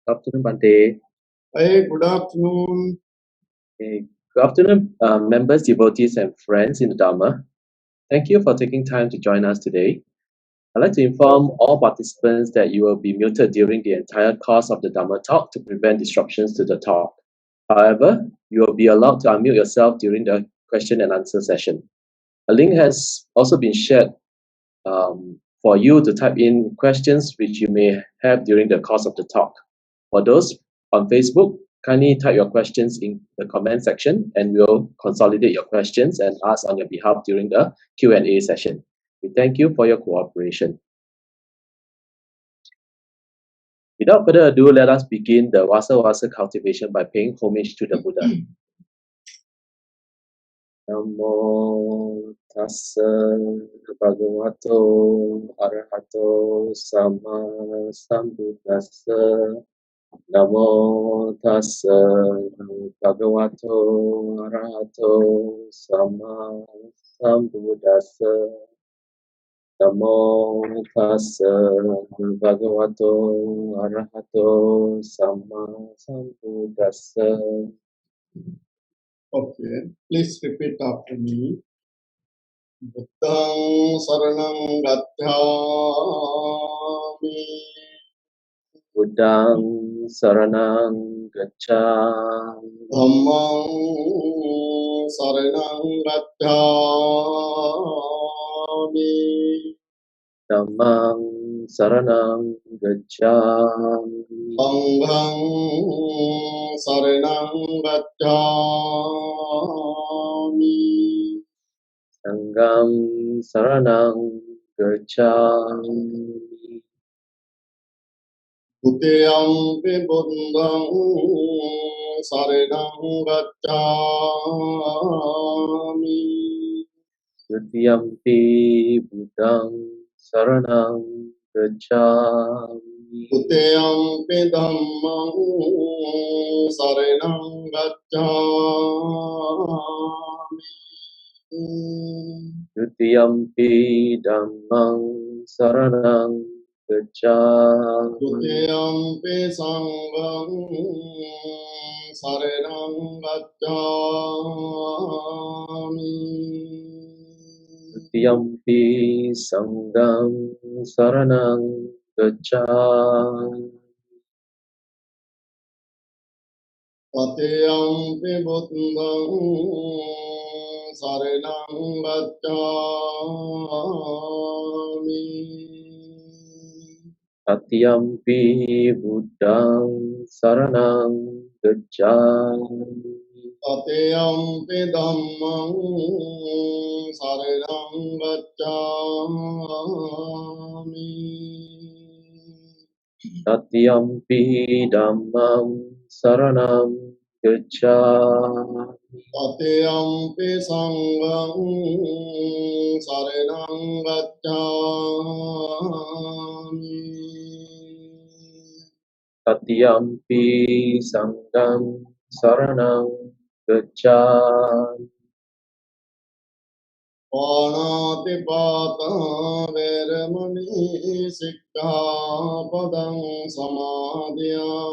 Good afternoon, Bante. Hey, good afternoon. Good afternoon, members, devotees, and friends in the Dhamma. Thank you for taking time to join us today. I'd like to inform all participants that you will be muted during the entire course of the Dhamma talk to prevent disruptions to the talk. However, you will be allowed to unmute yourself during the question and answer session. A link has also been shared for you to type in questions which you may have during the course of the talk. For those on Facebook, kindly type your questions in the comment section and we'll consolidate your questions and ask on your behalf during the Q&A session. We thank you for your cooperation. Without further ado, let us begin the Vassāvāsa cultivation by paying homage to the Buddha. Namo tassa bhagavato arahato sama sambuddhassa. Namo tassa bhagavato arahato sama sambuddhassa. Namo tassa bhagavato arahato sama sambuddhassa. Okay, please repeat after me. Buddhaṃ saranam gacchāmi. Buddhaṃ saranam gacchāmi. Dhammaṃ saranam gacchāmi. Dhammam saranam gacchāmi. Sanghaṃ saranam gacchāmi. Sangham saranam gacchāmi. Tutiyampi buddhaṃ saranam gacchāmi. Tutiyampi buddhaṃ saranam gacchāmi. Tutiyampi dhammaṃ saranam gacchāmi. Tutiyampi dhammam saranam gacchāmi. Tutiyampi sanghaṃ saranam gacchāmi. Tutiyampi sangham saranam gacchāmi. Tatiyampi buddhaṃ saranam gacchāmi. Tatiyampi buddhaṃ saranam gacchāmi. Tatiyampi dhammaṃ saranam gacchāmi. Tatiyampi dhammam saranam gacchāmi. Tatiyampi sanghaṃ saranam gacchāmi. Tatiyampi sangham saranam gacchāmi. Pāṇātipātā vēramaṇī sikkhapaḍaṃ samādhiyāmi.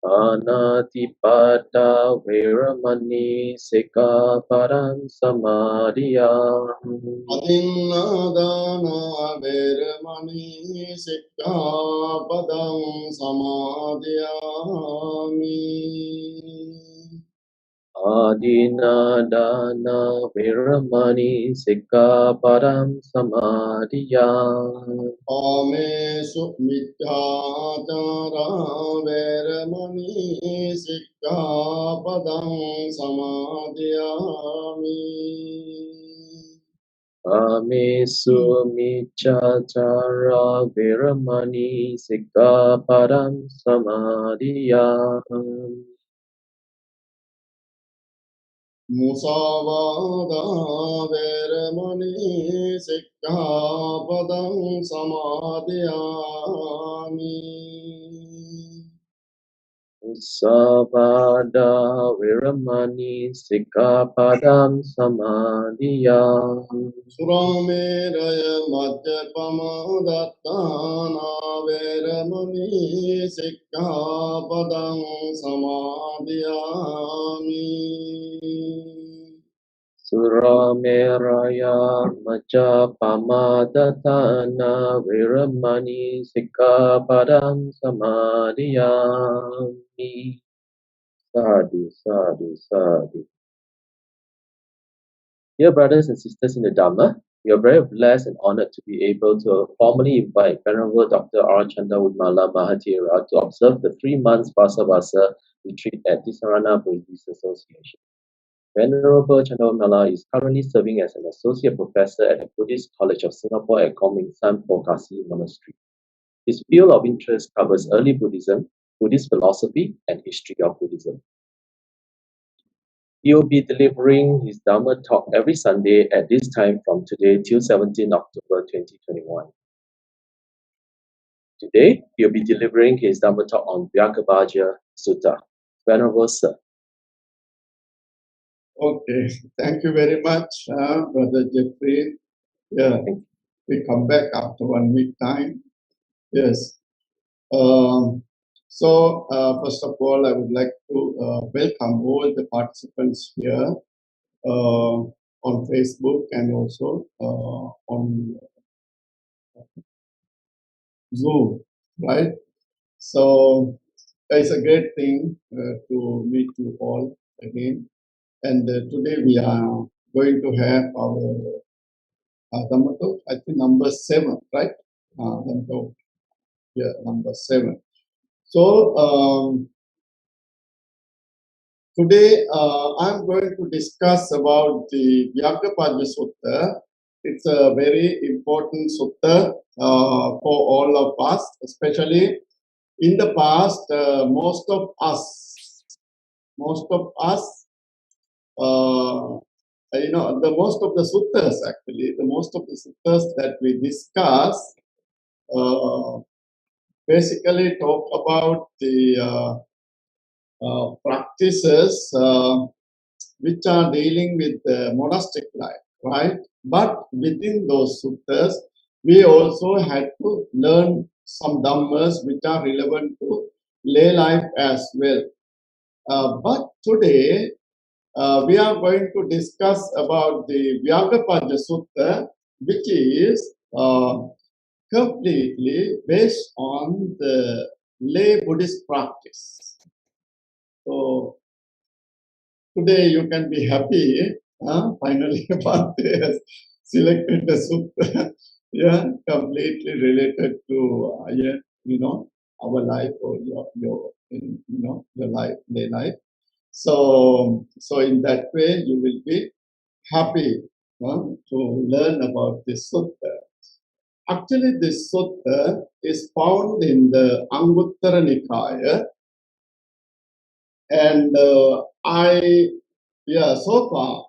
Pāṇātipātā vēramaṇī sikkhapaḍaṃ samādhiyāmi. Adhinnādānā vēramaṇī sikkhapaḍaṃ samādhiyāmi. Adinādāna viramani sikkhapadam samadhiyāmi. Kāmesu miccācārā vēramaṇī sikkhapaḍaṃ samādhiyāmi. Kāmesu miccācārā viramani sikkhapadam samadhiyāmi. Musāvādā vēramaṇī sikkhapaḍaṃ samādhiyāmi. Musāvādā viramani sikkhapadam samadhiyāmi. Suramēraya majjapamā dattānā Veramani Sikkhapadam Samadhiyami. Surameraya Majapamadhatana Viramani Sikkhapadam Samadhiyami. Sadhu, sadhu, sadhu. Dear brothers and sisters in the Dhamma, we are very blessed and honored to be able to formally invite Venerable Dr. R. Chandawimala Mahāthera to observe the 3 months Vassāvāsa retreat at Ti-Sarana Buddhist Association. Venerable Chandawimala is currently serving as an associate professor at the Buddhist College of Singapore at Kuomingsan Pokasi Monastery. His field of interest covers early Buddhism, Buddhist philosophy, and history of Buddhism. He will be delivering his Dhamma talk every Sunday at this time from today till 17 October 2021. Today, he will be delivering his Dhamma talk on Vyagghapajja Sutta. Venerable Sir. Okay, thank you very much, Brother Jeffrey. Yeah, we come back after 1 week time. Yes. First of all, I would like to welcome all the participants here on Facebook and also on Zoom, right? So it's a great thing to meet you all again. And today we are going to have our Dhamma talk, I think number 7, right? Dhamma talk, yeah, number 7. So today I'm going to discuss about the Vyagghapajja Sutta. It's a very important sutta for all of us, especially in the past. Most of us, the most of the suttas actually, the most of the suttas that we discuss basically talk about the practices which are dealing with the monastic life, right? But within those suttas, we also had to learn some dhammas which are relevant to lay life as well. But today, we are going to discuss about the Vyagghapajja Sutta, which is completely based on the lay Buddhist practice. So today you can be happy, finally Bhante has selected the sutta, yeah, completely related to, our life or your life, lay life. So in that way you will be happy to learn about this sutta. Actually, this sutta is found in the Anguttara Nikaya, and so far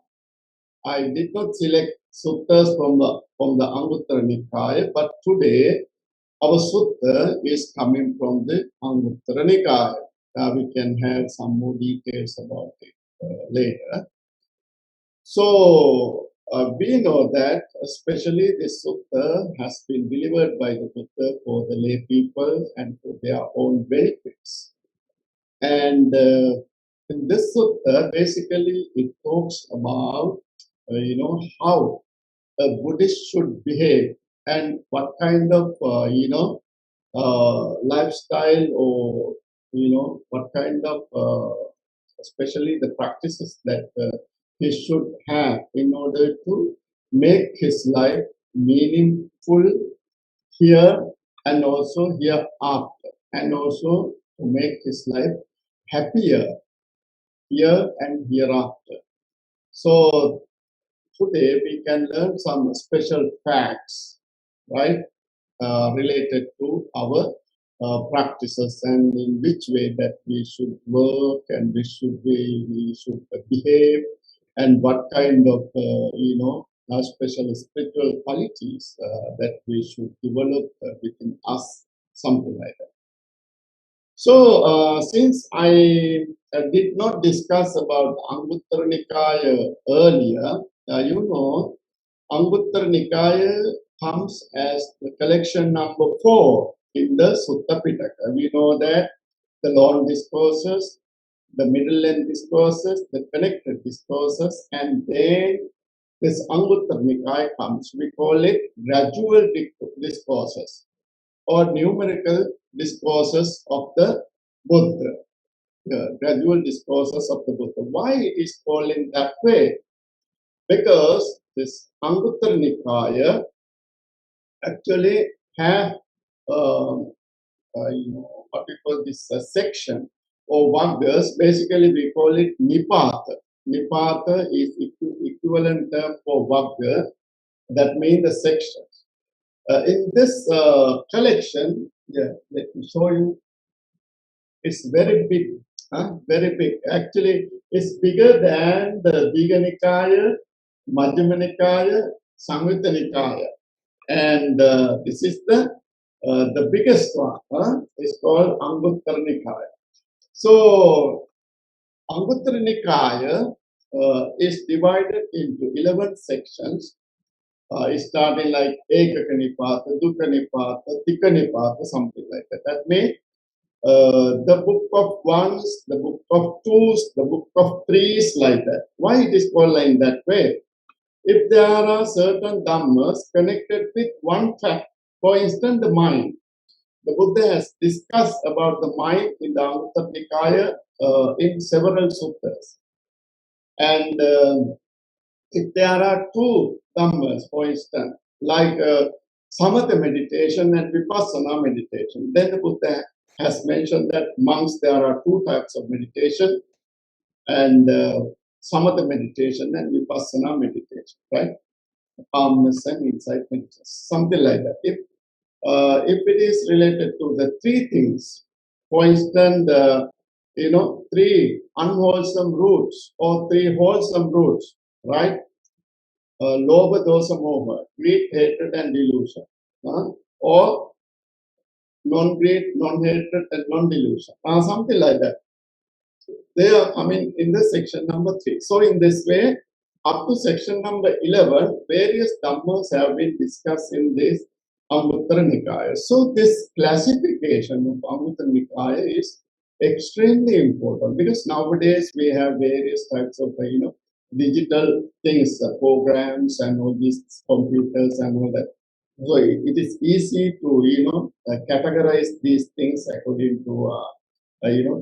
I did not select suttas from the Anguttara Nikaya, but today our sutta is coming from the Anguttara Nikaya. We can have some more details about it later. So we know that especially this sutta has been delivered by the Buddha for the lay people and for their own benefits. And in this sutta, basically it talks about how a Buddhist should behave and what kind of lifestyle, or what kind of especially the practices that he should have in order to make his life meaningful here and also hereafter, and also to make his life happier here and hereafter. So today we can learn some special facts, right, related to our practices and in which way that we should work and we should behave, and what kind of special spiritual qualities that we should develop within us, something like that. So since I did not discuss about Anguttara Nikaya earlier, Anguttara Nikaya comes as the collection number 4 in the Sutta Pitaka. We know that the long discourses, the middle length discourses, the connected discourses, and then this Anguttara Nikaya comes. We call it gradual discourses or numerical discourses of the Buddha. Gradual discourses of the Buddha. Why it is called in that way? Because this Anguttara Nikaya actually have what we call this section or Vaggas. Basically, we call it Nipata. Nipata is equivalent term for Vagga. That means the sections. In this collection, let me show you. It's very big, very big. Actually, it's bigger than the Digha Nikaya, Majjhima Nikaya, Samyutta Nikaya. And this is the biggest one. It's called Anguttara Nikaya. So, Anguttara Nikaya is divided into 11 sections. Starting like Ekaka Nipata, Dukkha Nipata, Tikka Nipata, something like that. That means the book of ones, the book of twos, the book of threes, like that. Why it is called in that way? If there are certain dhammas connected with one fact, for instance, the mind. The Buddha has discussed about the mind in the Anguttara Nikaya in several suttas. And if there are two dhammas, for instance, like samatha meditation and vipassana meditation, then the Buddha has mentioned that amongst there are two types of meditation, and samatha meditation and vipassana meditation, right? Calmness and insight meditation, something like that. If it is related to the three things, for instance, three unwholesome roots or three wholesome roots, right? Lobha, dosa, moha, greed, hatred, and delusion, or non-greed, non-hatred, and non-delusion, something like that. They are coming in the section number 3. So, in this way, up to section number 11, various dhammas have been discussed in this Anguttara Nikaya. So, this classification of Anguttara Nikaya is extremely important because nowadays we have various types of, digital things, programs and all these computers and all that. So, it is easy to, categorize these things according to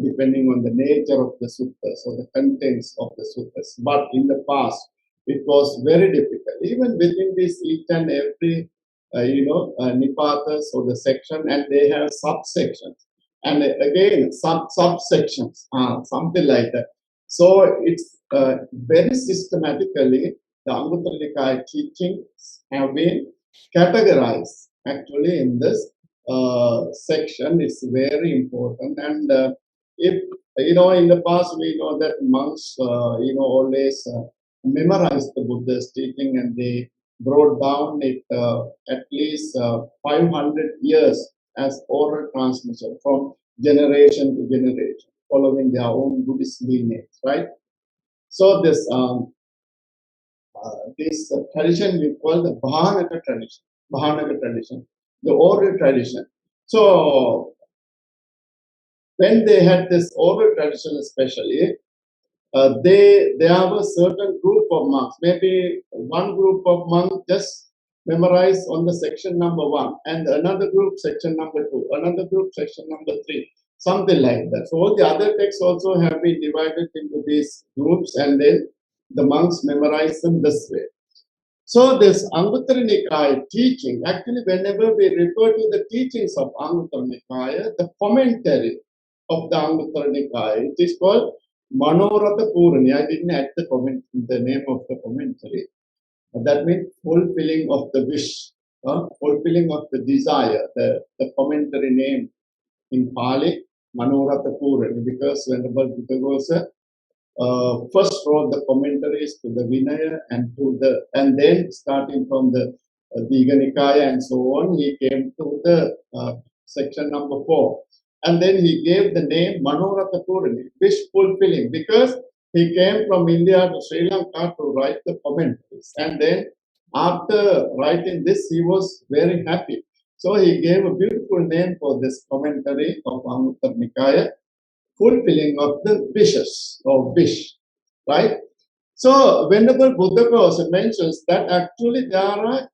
depending on the nature of the suttas or the contents of the suttas. But in the past, it was very difficult. Even within this each and every, nipatas or the section, and they have subsections. And again, subsections, something like that. So it's very systematically, the Anguttara Nikaya teachings have been categorized actually in this section is very important. And if in the past we know that monks always memorized the Buddha's teaching, and they brought down it at least 500 years as oral transmission from generation to generation, following their own Buddhist lineage, right? So this tradition we call the Bhavanaga tradition, the oral tradition. So when they had this oral tradition, especially, there have a certain group of monks. Maybe one group of monks just memorize on the section number 1, and another group section number 2, another group section number 3, something like that. So all the other texts also have been divided into these groups, and then the monks memorize them this way. So this Anguttara Nikaya teaching, actually whenever we refer to the teachings of Anguttara Nikaya, the commentary of the Anguttara Nikaya, it is called Manoratha Purani. I didn't add the name of the commentary. That means fulfilling of the wish, fulfilling of the desire, the commentary name in Pali, Manoratha Purani, because Venerable Buddha first wrote the commentaries to the Vinaya and then starting from the Digha Nikaya and so on, he came to the section number 4. And then he gave the name Manoratha Purani, wish fulfilling, because he came from India to Sri Lanka to write the commentaries. And then after writing this, he was very happy. So he gave a beautiful name for this commentary of Anguttara Nikaya, fulfilling of the wishes or wish, right? So Venerable Buddha also mentions that actually there are,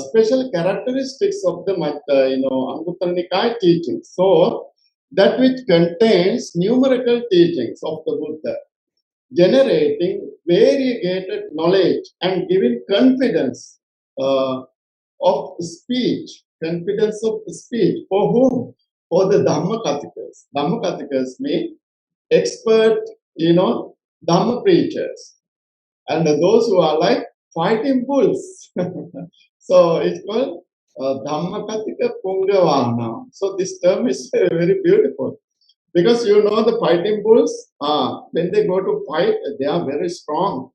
special characteristics of the, Anguttara Nikaya teachings. So that which contains numerical teachings of the Buddha, generating variegated knowledge and giving confidence of speech, confidence of speech. For whom? For the Dhammakathikas. Dhammakathikas mean expert, Dhamma preachers. And those who are like fighting bulls. So it's called Dhammakathika Pungavana. So this term is very beautiful. Because the fighting bulls, when they go to fight, they are very strong.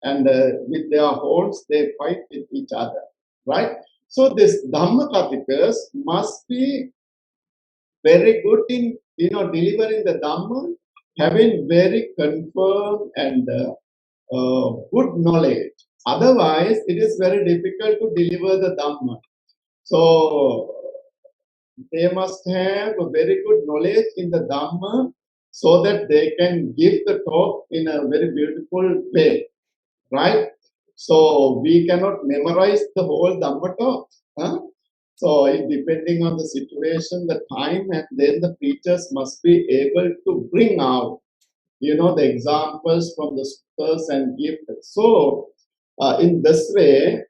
And with their horns, they fight with each other. Right? So this Dhammakathikas must be very good in delivering the Dhamma, having very confirmed and good knowledge. Otherwise, it is very difficult to deliver the Dhamma. So they must have a very good knowledge in the Dhamma so that they can give the talk in a very beautiful way, right? So we cannot memorize the whole Dhamma talk. Huh? So depending on the situation, the time, and then the preachers must be able to bring out, the examples from the suttas and give it. So in this way,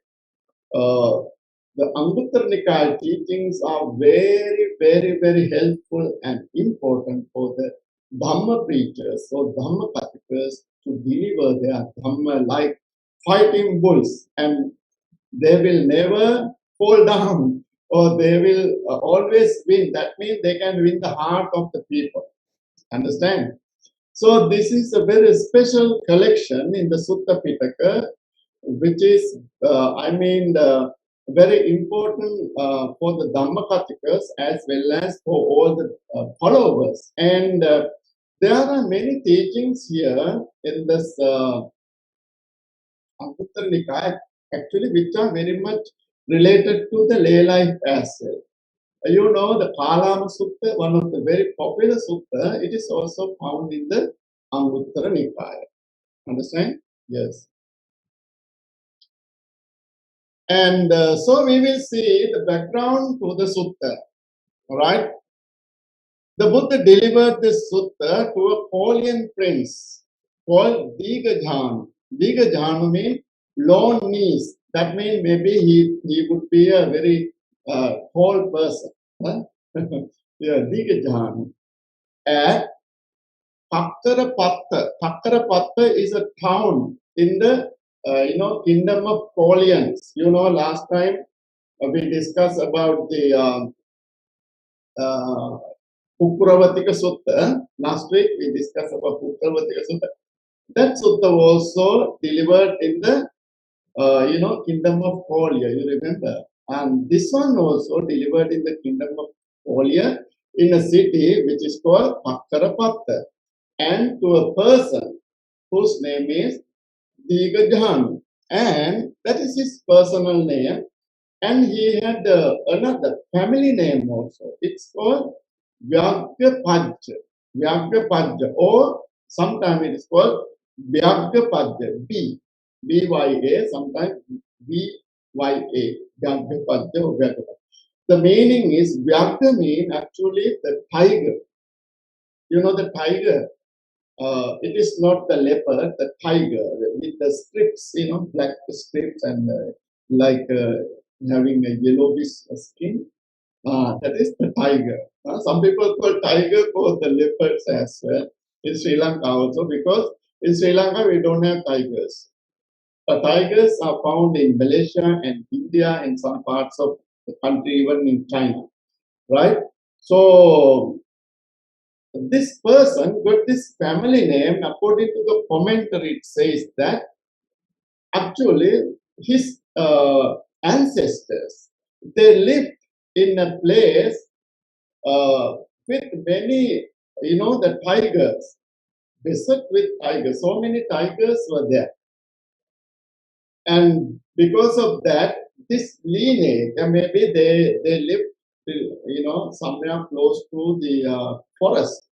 the Anguttara Nikaya teachings are very, very, very helpful and important for the Dhamma preachers or Dhamma Kathikas to deliver their Dhamma like fighting bulls, and they will never fall down, or they will always win. That means they can win the heart of the people. Understand? So this is a very special collection in the Sutta Pitaka, which is, very important for the Dhammakathikas as well as for all the followers. And there are many teachings here in this Anguttara Nikaya, actually, which are very much related to the lay life as well. The Kalama Sutta, one of the very popular sutta, it is also found in the Anguttara Nikaya. Understand? Yes. And so we will see the background to the sutta. Alright? The Buddha delivered this sutta to a Polian prince called Digajhanu. Digajhanu means long knees. That means maybe he would be a very tall person. Huh? Yeah, Digajhanu. At Pakkarapatta. Pakkarapatta is a town in the kingdom of Polians. Last time we discussed about the Pukkuravatika Sutta. Last week we discussed about Pukkuravatika Sutta. That sutta also delivered in the kingdom of Kolia. You remember? And this one also delivered in the kingdom of Kolia in a city which is called Pakkarapatta, and to a person whose name is Digajhanu, and that is his personal name. And he had another family name also. It's called Vyagghapajja. Vyagghapajja, or sometimes it is called Vyagghapajja. B-Y-A, sometimes B-Y-A. Vyagghapajja or Vyagghapajja. The meaning is, Vyagga means actually the tiger. The tiger. It is not the leopard, the tiger with the strips, black strips and having a yellowish skin. That is the tiger. Some people call tiger for the leopards as well in Sri Lanka also, because in Sri Lanka we don't have tigers. But tigers are found in Malaysia and India and some parts of the country, even in China, right? So this person got this family name. According to the commentary, it says that actually his ancestors, they lived in a place with many, the tigers, desert with tigers. So many tigers were there. And because of that, this lineage, and maybe they live, somewhere close to the forest.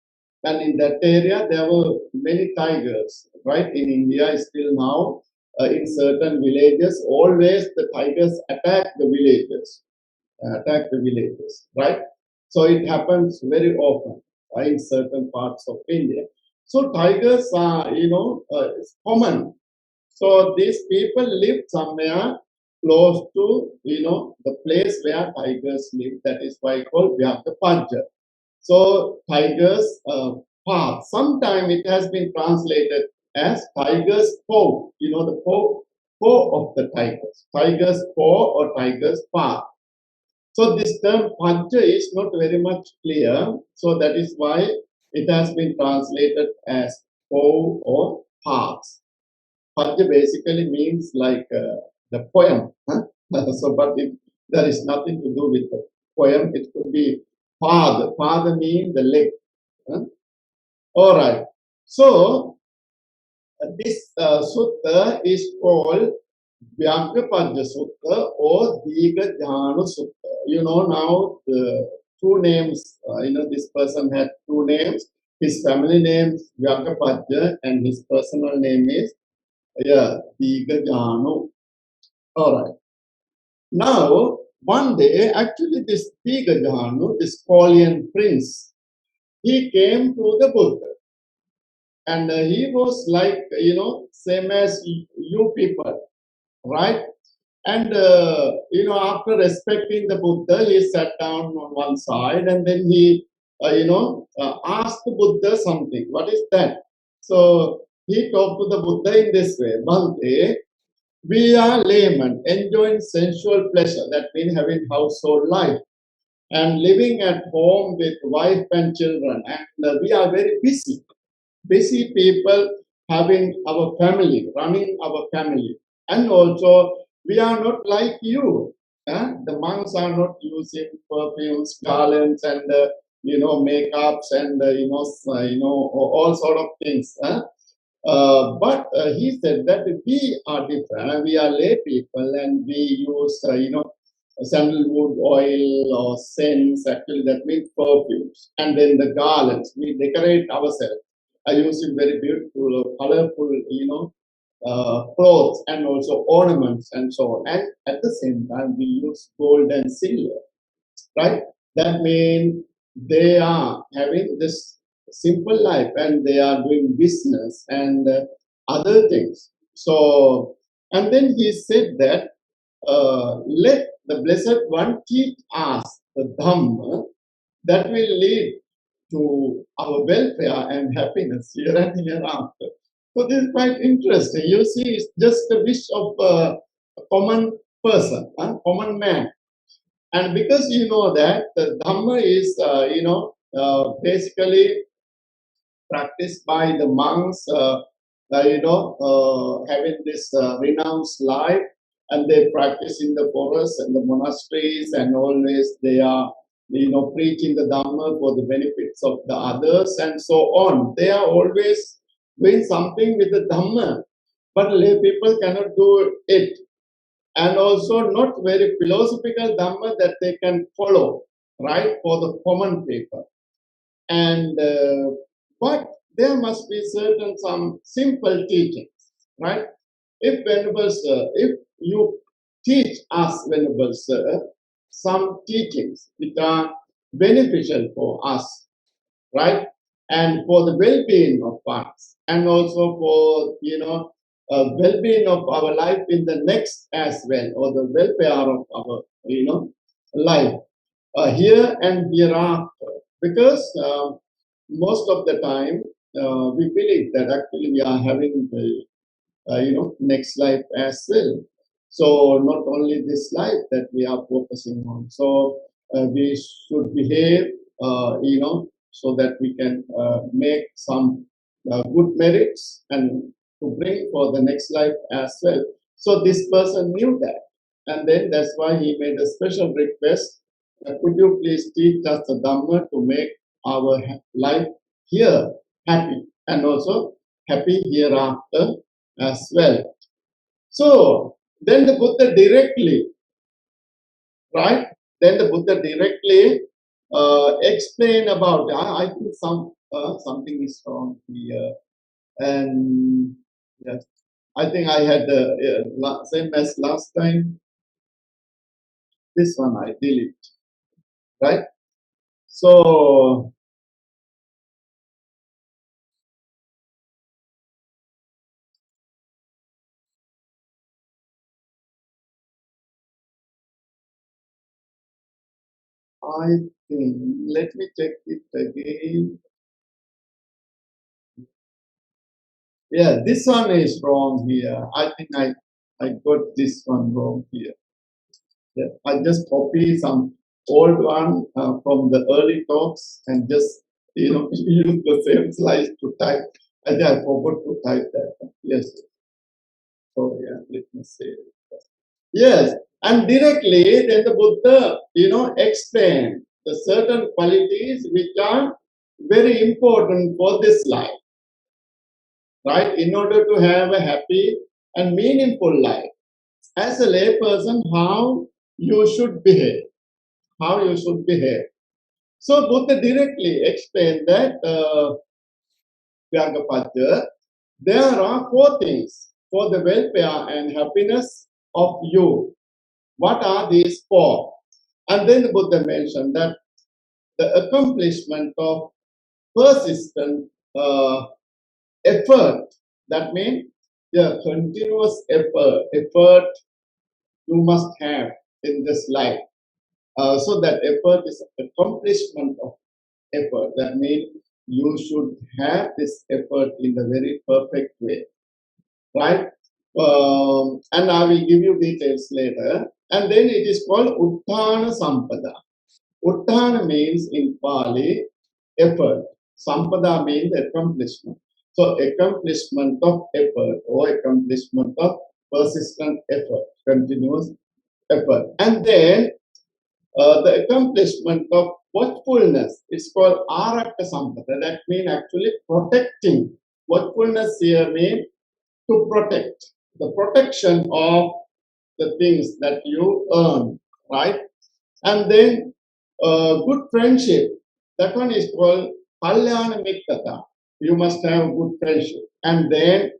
And in that area, there were many tigers, right? In India, still now, in certain villages, always the tigers attack the villages, right? So it happens very often in certain parts of India. So tigers are, it's common. So these people live somewhere close to, the place where tigers live. That is why called Vyagghapajja. So tigers path. Sometimes it has been translated as tiger's paw. The paw of the tigers. Tiger's paw or tiger's path. So this term Pajja is not very much clear. So that is why it has been translated as paw or paths. Pajja basically means like the poem. Huh? So, but there is nothing to do with the poem. It could be father. Father means the leg. Huh? All right. So this sutta is called Vyagghapajja Sutta or Dīga Sutta. Now the two names, this person had two names. His family name is Vyagghapajja and his personal name is Dīga. All right. Now, one day, actually this Dīga, this Korean prince, he came to the Buddha. And he was like, same as you people, right? And, after respecting the Buddha, he sat down on one side and then he, asked the Buddha something. What is that? So he talked to the Buddha in this way. Bhante, we are laymen, enjoying sensual pleasure, that means having household life, and living at home with wife and children. And we are very busy people having our family, running our family. And also, we are not like you. The monks are not using perfumes, garlands, and makeups, and all sort of things. But he said that we are different. We are lay people, and we use sandalwood oil or scents. Actually, that means perfumes, and then the garlands. We decorate ourselves. I use very beautiful, colorful, clothes and also ornaments and so on. And at the same time, we use gold and silver, right? That means they are having this simple life and they are doing business and other things. So, and then he said that let the Blessed One teach us the Dhamma that will lead to our welfare and happiness here and hereafter. So this is quite interesting. You see, it's just a wish of a common person, a common man. And because you know that the Dhamma is, basically practiced by the monks, having this renounced life, and they practice in the forests and the monasteries, and always they are, preaching the Dhamma for the benefits of the others, and so on. They are always doing something with the Dhamma, but lay people cannot do it. And also not very philosophical Dhamma that they can follow, right, for the common people. And but there must be certain some simple teachings, right? If Venerable Sir, if you teach us, Venerable Sir, some teachings which are beneficial for us, right? And for the well-being of us, and also for, well-being of our life in the next as well, or the welfare of our, life here and hereafter. Because most of the time we believe that actually we are having the, next life as well. So not only this life that we are focusing on. So we should behave, so that we can make some good merits and to bring for the next life as well. So this person knew that. And then that's why he made a special request. Could you please teach us the Dhamma to make our life here happy and also happy hereafter as well. So then the Buddha directly right? Then the Buddha directly explain about, I think something is wrong here. And yes, I think I had the same as last time. This one I delete, right? So I think, let me check it again. Yeah, this one is wrong here. I think I got this one wrong here. Yeah, I just copy some old one from the early talks and just use the same slides to type. I think I forgot to type that. Yes. So yeah, let me say it. Yes, and directly then the Buddha, explained the certain qualities which are very important for this life, right? In order to have a happy and meaningful life. As a layperson, how you should behave. How you should behave. So Buddha directly explained that Vyagghapajja, there are four things for the welfare and happiness of you. What are these four? And then the Buddha mentioned that the accomplishment of persistent effort, that means the continuous effort you must have in this life. So that effort is accomplishment of effort. That means you should have this effort in a very perfect way, right? And I will give you details later. And then it is called Utthana Sampada. Utthana means in Pali effort. Sampada means accomplishment. So accomplishment of effort or accomplishment of persistent effort, continuous effort. And then the accomplishment of watchfulness is called Arakta Sampada. That means actually protecting. Watchfulness here means to protect. The protection of the things that you earn, right? And then good friendship. That one is called Kalyana Mittata. You must have good friendship. And then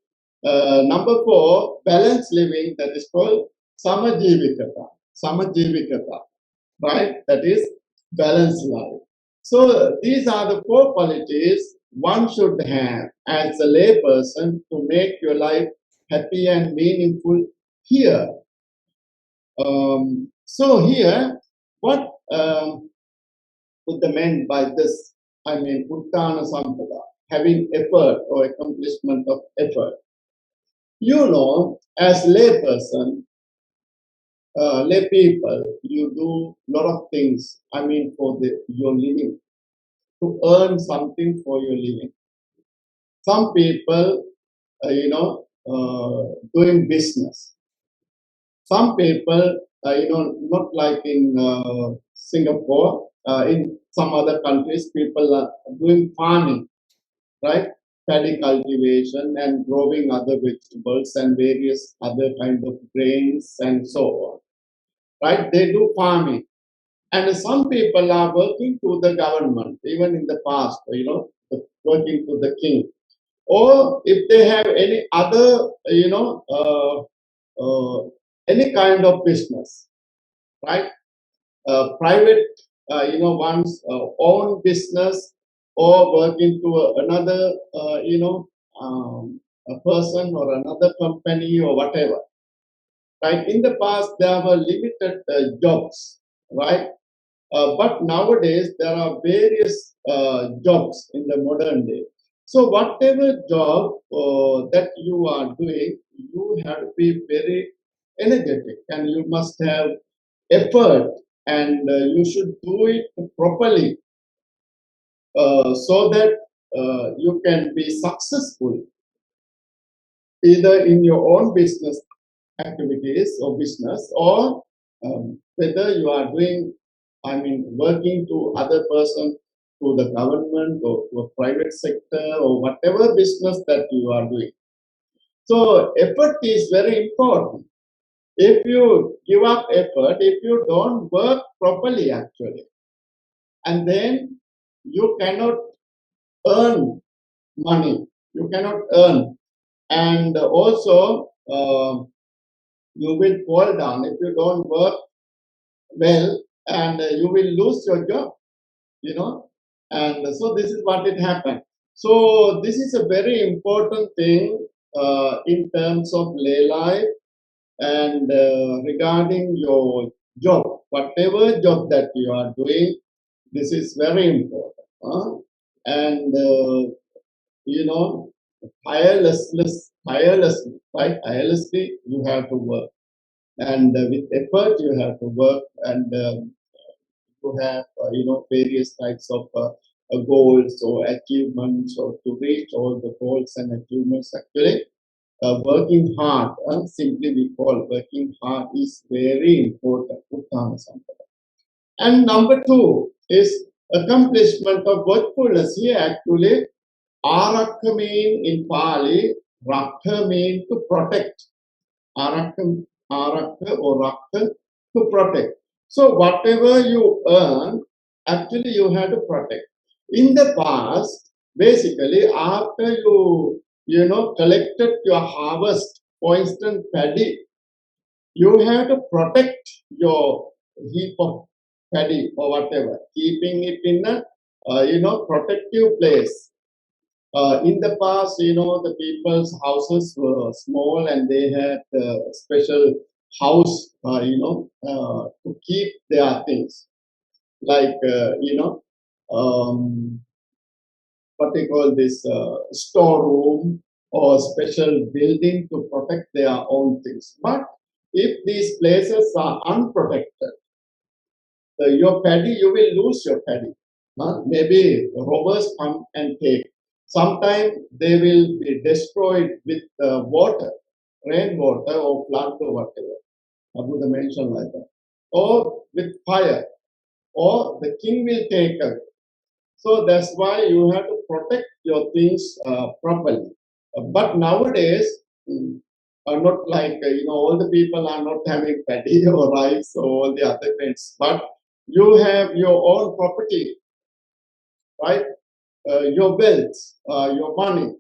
number 4, balanced living. That is called Samajivikata. Samajivikata, right? That is balanced life. So these are the 4 qualities one should have as a layperson to make your life happy and meaningful here. So here, what Buddha meant by this, I mean, Utthana Sampada, having effort or accomplishment of effort. As layperson, lay people, you do lot of things, I mean, for your living, to earn something for your living. Some people, doing business. Some people, not like in Singapore, in some other countries, people are doing farming, right? Paddy cultivation and growing other vegetables and various other kind of grains and so on, right? They do farming. And some people are working to the government, even in the past, working to the king. Or if they have any other, any kind of business, right? Private, one's own business or working to another, a person or another company or whatever. Right? In the past, there were limited jobs, right? But nowadays, there are various jobs in the modern day. So whatever job that you are doing, you have to be very energetic and you must have effort and you should do it properly so that you can be successful either in your own business activities or business or whether you are doing, working to other person, to the government or to a private sector or whatever business that you are doing. So effort is very important. If you give up effort, if you don't work properly actually, and then you cannot earn money, you cannot earn, and also you will fall down if you don't work well, and you will lose your job, and so this is what it happened. So this is a very important thing in terms of lay life, and regarding your job, whatever job that you are doing, this is very important. And tirelessly, right? Tirelessly, you have to work, and with effort, you have to work, and to have various types of goals or achievements, or to reach all the goals and achievements. Actually, working hard, simply we call working hard, is very important. Uttama Sampradaya. And number two is accomplishment of worthfulness. Here actually, arakha mean in Pali, rakha mean to protect. Arakha or rakha, to protect. So whatever you earn, actually you have to protect. In the past, basically, after you collected your harvest, for instance, paddy, you have to protect your heap of paddy or whatever, keeping it in a protective place. In the past, the people's houses were small, and they had a special house, to keep their things, like, what they call this, storeroom, or special building to protect their own things. But if these places are unprotected, your paddy, you will lose your paddy. Maybe robbers come and take. Sometimes they will be destroyed with water, rainwater, or flood, or whatever. Buddha mentioned like that. Or with fire, or the king will take away. So that's why you have to protect your things properly. But nowadays, are not like, all the people are not having paddy or rice or all the other things, but you have your own property, right? Your wealth, your money,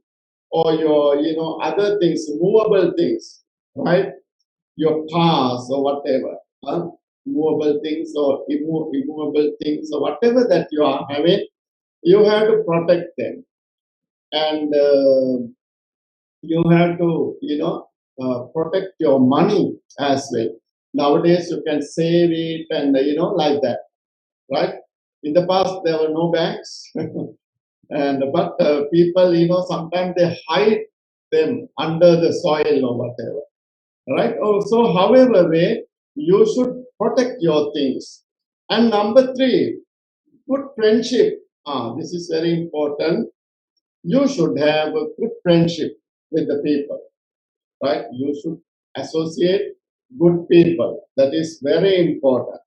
or your, other things, movable things, right? Your cars or whatever, movable things or immovable things, or whatever that you are having, you have to protect them, and you have to, protect your money as well. Nowadays, you can save it, and like that, right? In the past, there were no banks, and but people, sometimes they hide them under the soil or whatever, right? Also, however way, you should protect your things. And number three, good friendship. This is very important. You should have a good friendship with the people, right? You should associate good people. That is very important.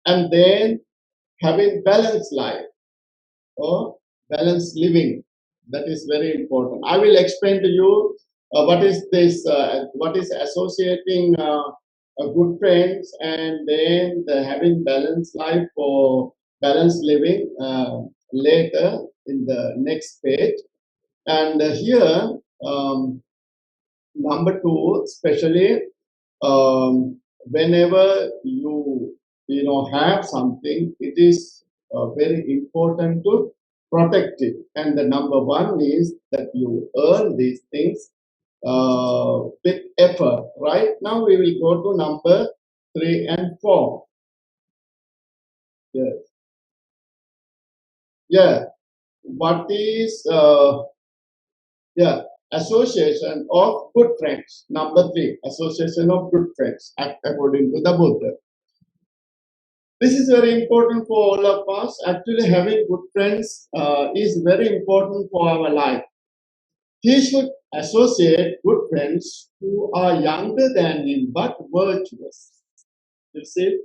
And then having balanced life, or balanced living, that is very important. I will explain to you what is this, what is associating good friends, and then having balanced life or balanced living later in the next page. And here, number two, especially, whenever you have something, it is very important to protect it. And the number one is that you earn these things with effort. Right now, we will go to number 3 and 4. Yes. Yeah. What is association of good friends? Number 3, association of good friends, according to the Buddha. This is very important for all of us. Actually, having good friends is very important for our life. He should associate good friends who are younger than him but virtuous. You see,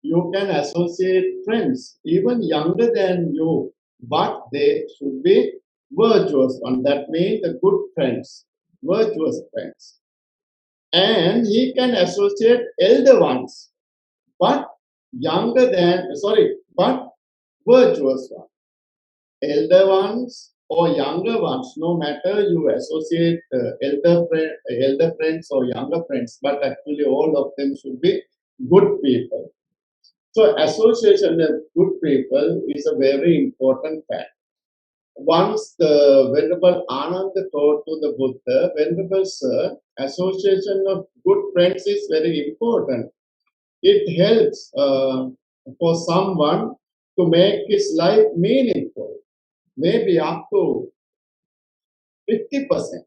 you can associate friends even younger than you, but they should be virtuous. And that means the good friends, virtuous friends. and he can associate elder ones, but but virtuous ones. Elder ones or younger ones, no matter you associate elder friends or younger friends, but actually all of them should be good people. So association with good people is a very important fact. Once the Venerable Ananda told to the Buddha, Venerable Sir, association of good friends is very important. It helps for someone to make his life meaningful, maybe up to 50%.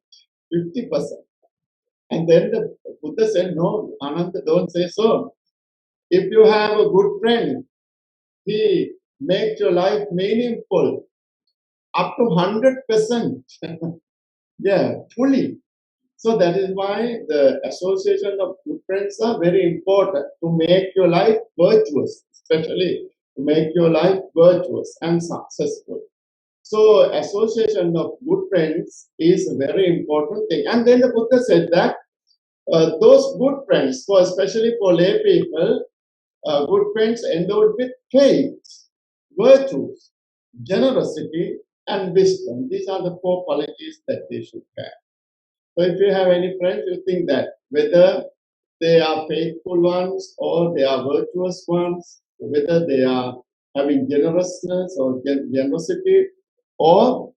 50%. And then the Buddha said, no, Ananda, don't say so. If you have a good friend, he makes your life meaningful up to 100%. Yeah, fully. So that is why the association of good friends are very important to make your life virtuous, especially to make your life virtuous and successful. So association of good friends is a very important thing. And then the Buddha said that those good friends, especially for lay people, good friends endowed with faith, virtues, generosity, and wisdom. These are the 4 qualities that they should have. So if you have any friends, you think that whether they are faithful ones or they are virtuous ones, whether they are having generousness or generosity, or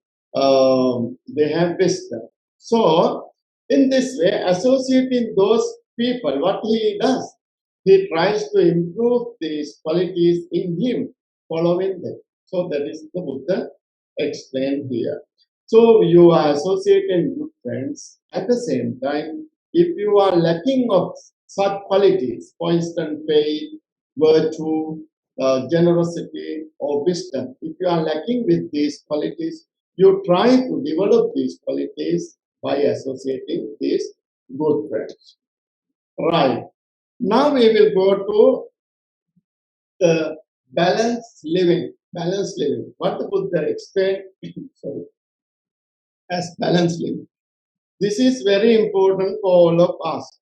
they have wisdom. So in this way, associating those people, what he does, he tries to improve these qualities in him, following them. So that is the Buddha explained here. So you are associating good friends. At the same time, if you are lacking of such qualities, for instance, faith, virtue, generosity, or wisdom, if you are lacking with these qualities, you try to develop these qualities by associating these good friends. Right. Now we will go to the balanced living. Balanced living. What the Buddha explained as balanced living. This is very important for all of us.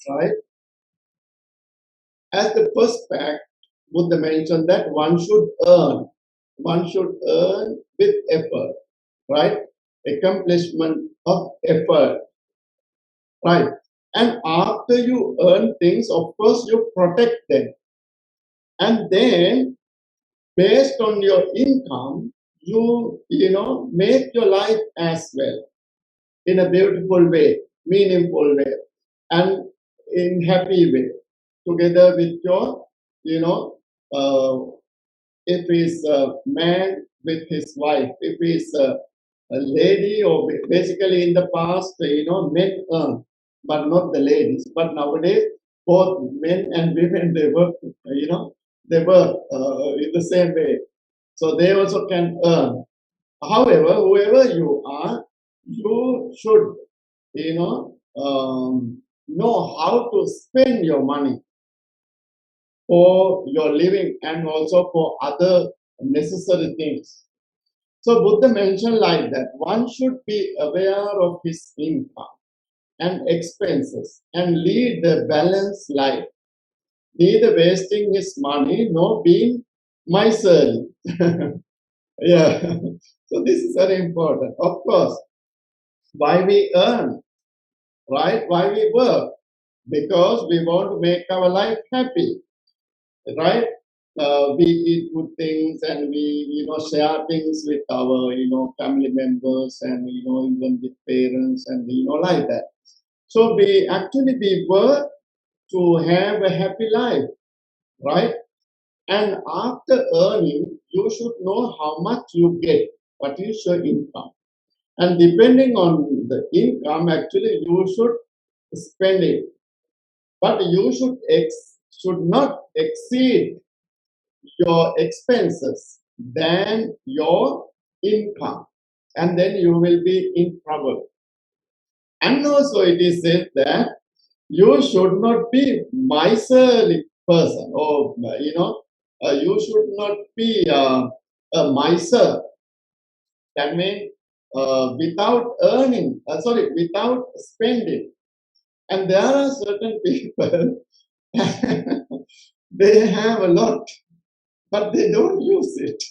Right? As the first fact, Buddha mentioned that one should earn. One should earn with effort. Right? Accomplishment of effort. Right? And after you earn things, of course, you protect them. And then, based on your income, you make your life as well in a beautiful way, meaningful way, and in happy way, together with your, if he's a man with his wife, if he's a lady, or basically in the past, men earn, but not the ladies. But nowadays, both men and women, they work, they work in the same way. So they also can earn. However, whoever you are, you should, know how to spend your money for your living and also for other necessary things. So Buddha mentioned like that one should be aware of his income and expenses and lead a balanced life, neither wasting his money nor being miserly. Yeah. So this is very important. Of course, why we earn, right? Why we work? Because we want to make our life happy, right? We eat good things and we, share things with our, family members and, even with parents and, like that. So we work to have a happy life, right? And after earning, you should know how much you get, what is your income. And depending on the income, actually, you should spend it. But you should not exceed your expenses than your income. And then you will be in trouble. And also it is said that you should not be miserly person, or, you should not be a miser. That means without earning, without spending. And there are certain people, they have a lot, but they don't use it.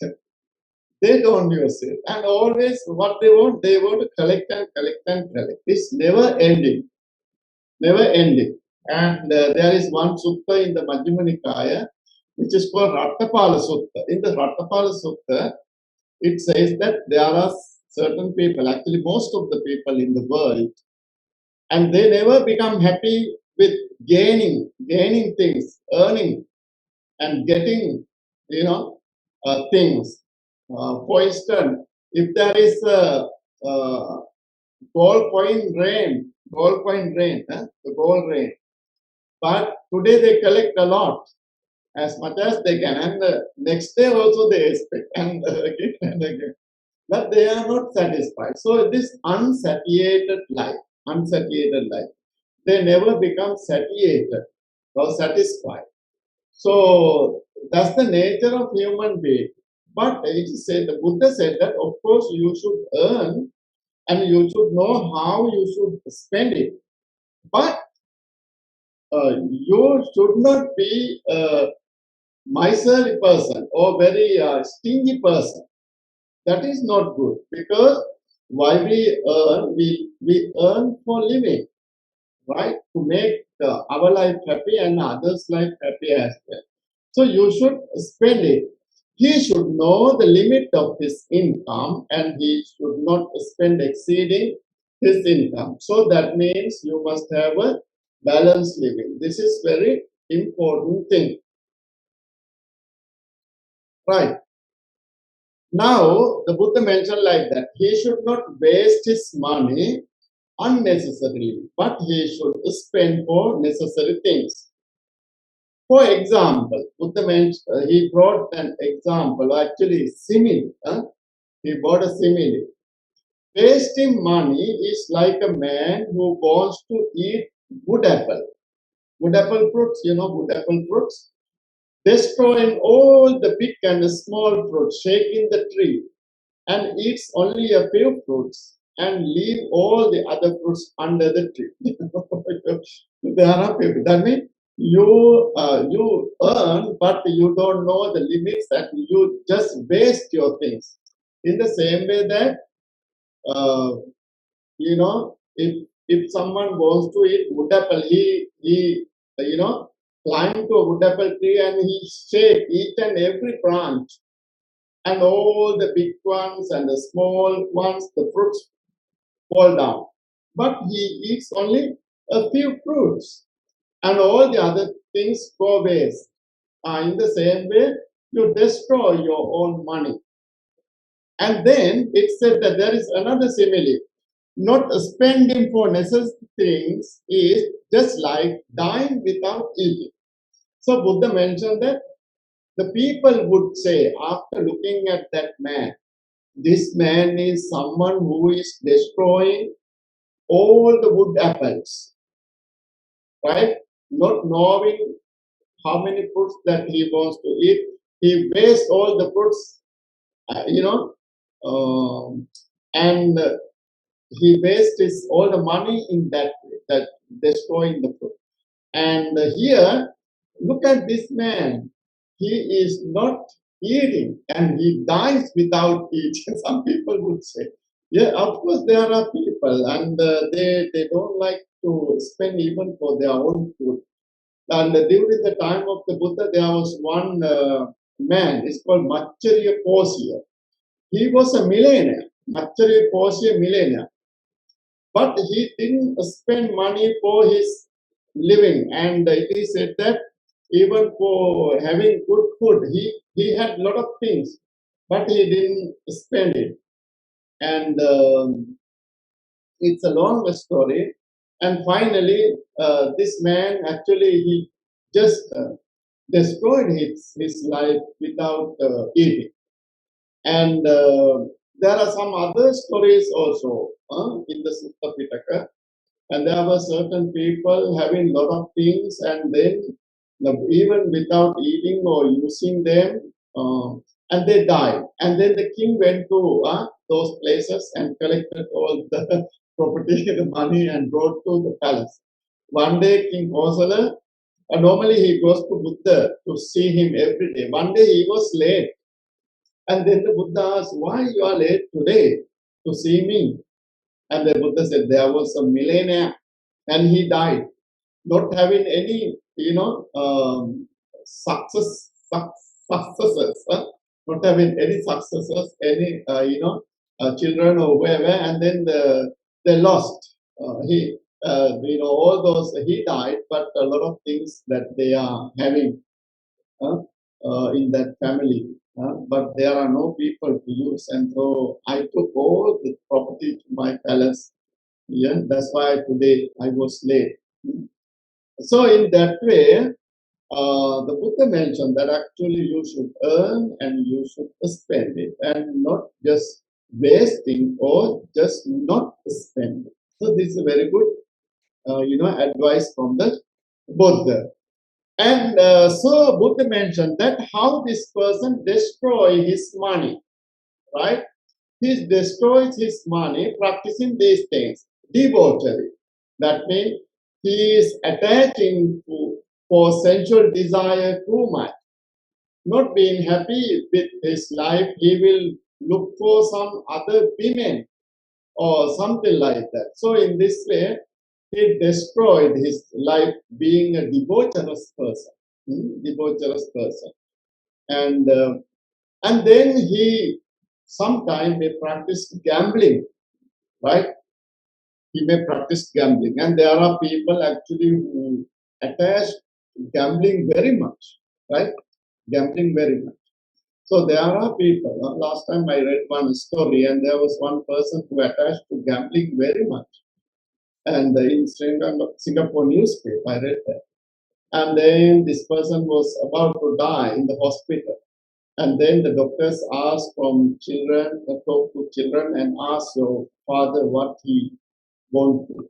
They don't use it. And always what they want to collect and collect and collect. It's never ending. Never ending. And there is one sutta in the Majjhima Nikaya, which is called Rattapala Sutta. In the Rattapala Sutta, it says that there are certain people, actually most of the people in the world, and they never become happy with gaining things, earning and getting, things. For instance, if there is a gold coin rain, the gold rain, but today they collect a lot, as much as they can, and the next day also they expect, and again and again. But they are not satisfied. So this unsatiated life, they never become satiated or satisfied. So that's the nature of human being. But it is said, the Buddha said that of course you should earn and you should know how you should spend it. But you should not be a miserly person or very stingy person. That is not good, because why we earn for living, right? To make our life happy and others' life happy as well. So you should spend it. He should know the limit of his income and he should not spend exceeding his income. So that means you must have a balanced living. This is very important thing. Right. Now, the Buddha mentioned like that. He should not waste his money unnecessarily, but he should spend for necessary things. For example, Buddha mentioned, he brought an example, actually simile. He brought a simile. Wasting money is like a man who wants to eat good apple. Good apple fruits, good apple fruits. Destroying all the big and the small fruits, shaking the tree, and eats only a few fruits and leave all the other fruits under the tree. There are people. That means you earn, but you don't know the limits, and you just waste your things. In the same way that if someone wants to eat wood apple, he climb to a wood apple tree and he shake each and every branch, and all the big ones and the small ones, the fruits fall down. But he eats only a few fruits, and all the other things go waste. In the same way, you destroy your own money. And then it said that there is another simile. Not spending for necessary things is just like dying without eating. So Buddha mentioned that the people would say, after looking at that man, this man is someone who is destroying all the wood apples, right? Not knowing how many fruits that he wants to eat. He wastes all the fruits, and he wastes all the money in that way, that destroying the fruit. And here, look at this man. He is not eating and he dies without eating. Some people would say, yeah, of course there are people and they don't like to spend even for their own food. And during the time of the Buddha, there was one man, it's called Maccharya Kosya. He was a millionaire, Maccharya Kosya millionaire. But he didn't spend money for his living. And it is said that even for having good food, he had a lot of things, but he didn't spend it. And it's a long story. And finally, this man actually, he just destroyed his life without eating. And there are some other stories also in the Sutta Pitaka. And there were certain people having a lot of things, and then even without eating or using them, and they died. And then the king went to those places and collected all the property, the money, and brought to the palace. One day, King Kosala, normally he goes to Buddha to see him every day. One day he was late. And then the Buddha asked, why you are late today to see me? And the Buddha said, there was a millionaire and he died, not having any, successes, not having any successes, any, children or whoever, and then they lost. All those, he died, but a lot of things that they are having in that family. But there are no people to use, and so I took all the property to my palace. Yeah, that's why today I was late. So in that way, the Buddha mentioned that actually you should earn and you should spend it, and not just wasting or just not spend it. So this is a very good, advice from the Buddha. And so Buddha mentioned that how this person destroy his money, right? He destroys his money practicing these things, debauchery. That means he is attaching for sensual desire too much. Not being happy with his life, he will look for some other women or something like that. So in this way, he destroyed his life being a debaucherous person. And then he sometimes may practice gambling, right? He may practice gambling, and there are people actually who attach gambling very much, right? Gambling very much. So there are people. Last time I read one story, and there was one person who attached to gambling very much. And in Singapore newspaper, I read that. And then this person was about to die in the hospital. And then the doctors asked from children, talk to children and ask your father what he want to,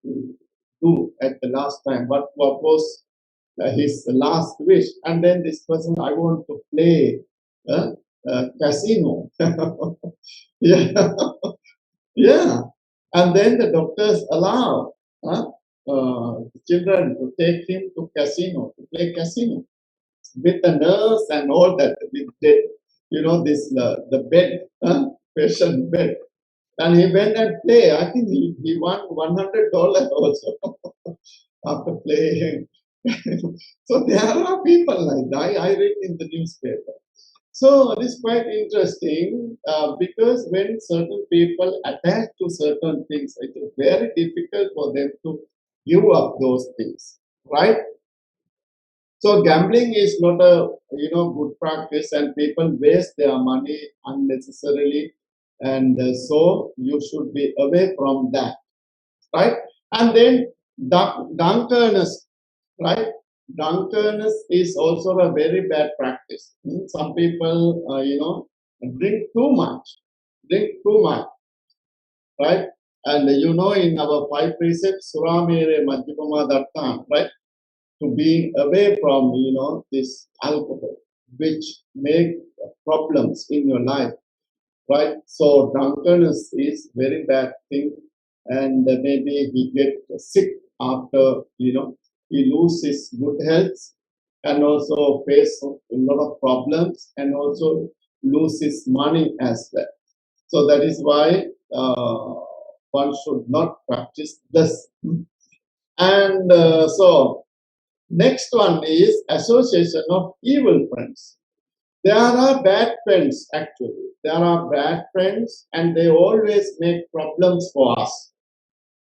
to do at the last time. What was his last wish? And then this person, I want to play casino. Yeah, yeah. And then the doctors allow children to take him to casino, to play casino with the nurse and all that, with the bed, patient bed. And he went and played. I think he won $100 also after playing. So there are people like that. I read in the newspaper. So it is quite interesting because when certain people attach to certain things, it is very difficult for them to give up those things, right? So gambling is not a good practice, and people waste their money unnecessarily, and so you should be away from that, right? And then drunkenness, right? Drunkenness is also a very bad practice. Some people, drink too much, right? And in our 5 precepts, Suramere Majjhipama Darthan, right? To be away from, this alcohol, which make problems in your life, right? So drunkenness is very bad thing, and maybe he get sick after, he loses good health, and also face a lot of problems, and also loses money as well. So that is why one should not practice this. And so next one is association of evil friends. There are bad friends actually. There are bad friends, and they always make problems for us.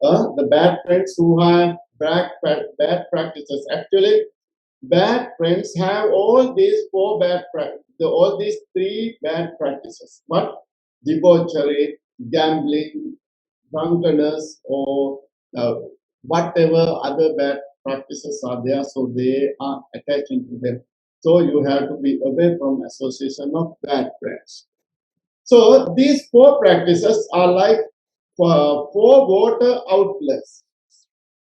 The bad friends who have bad practices. Actually, bad friends have all these all these 3 bad practices. But debauchery, gambling, drunkenness, or whatever other bad practices are there, so they are attaching to them. So you have to be away from association of bad friends. So these 4 practices are like 4 water outlets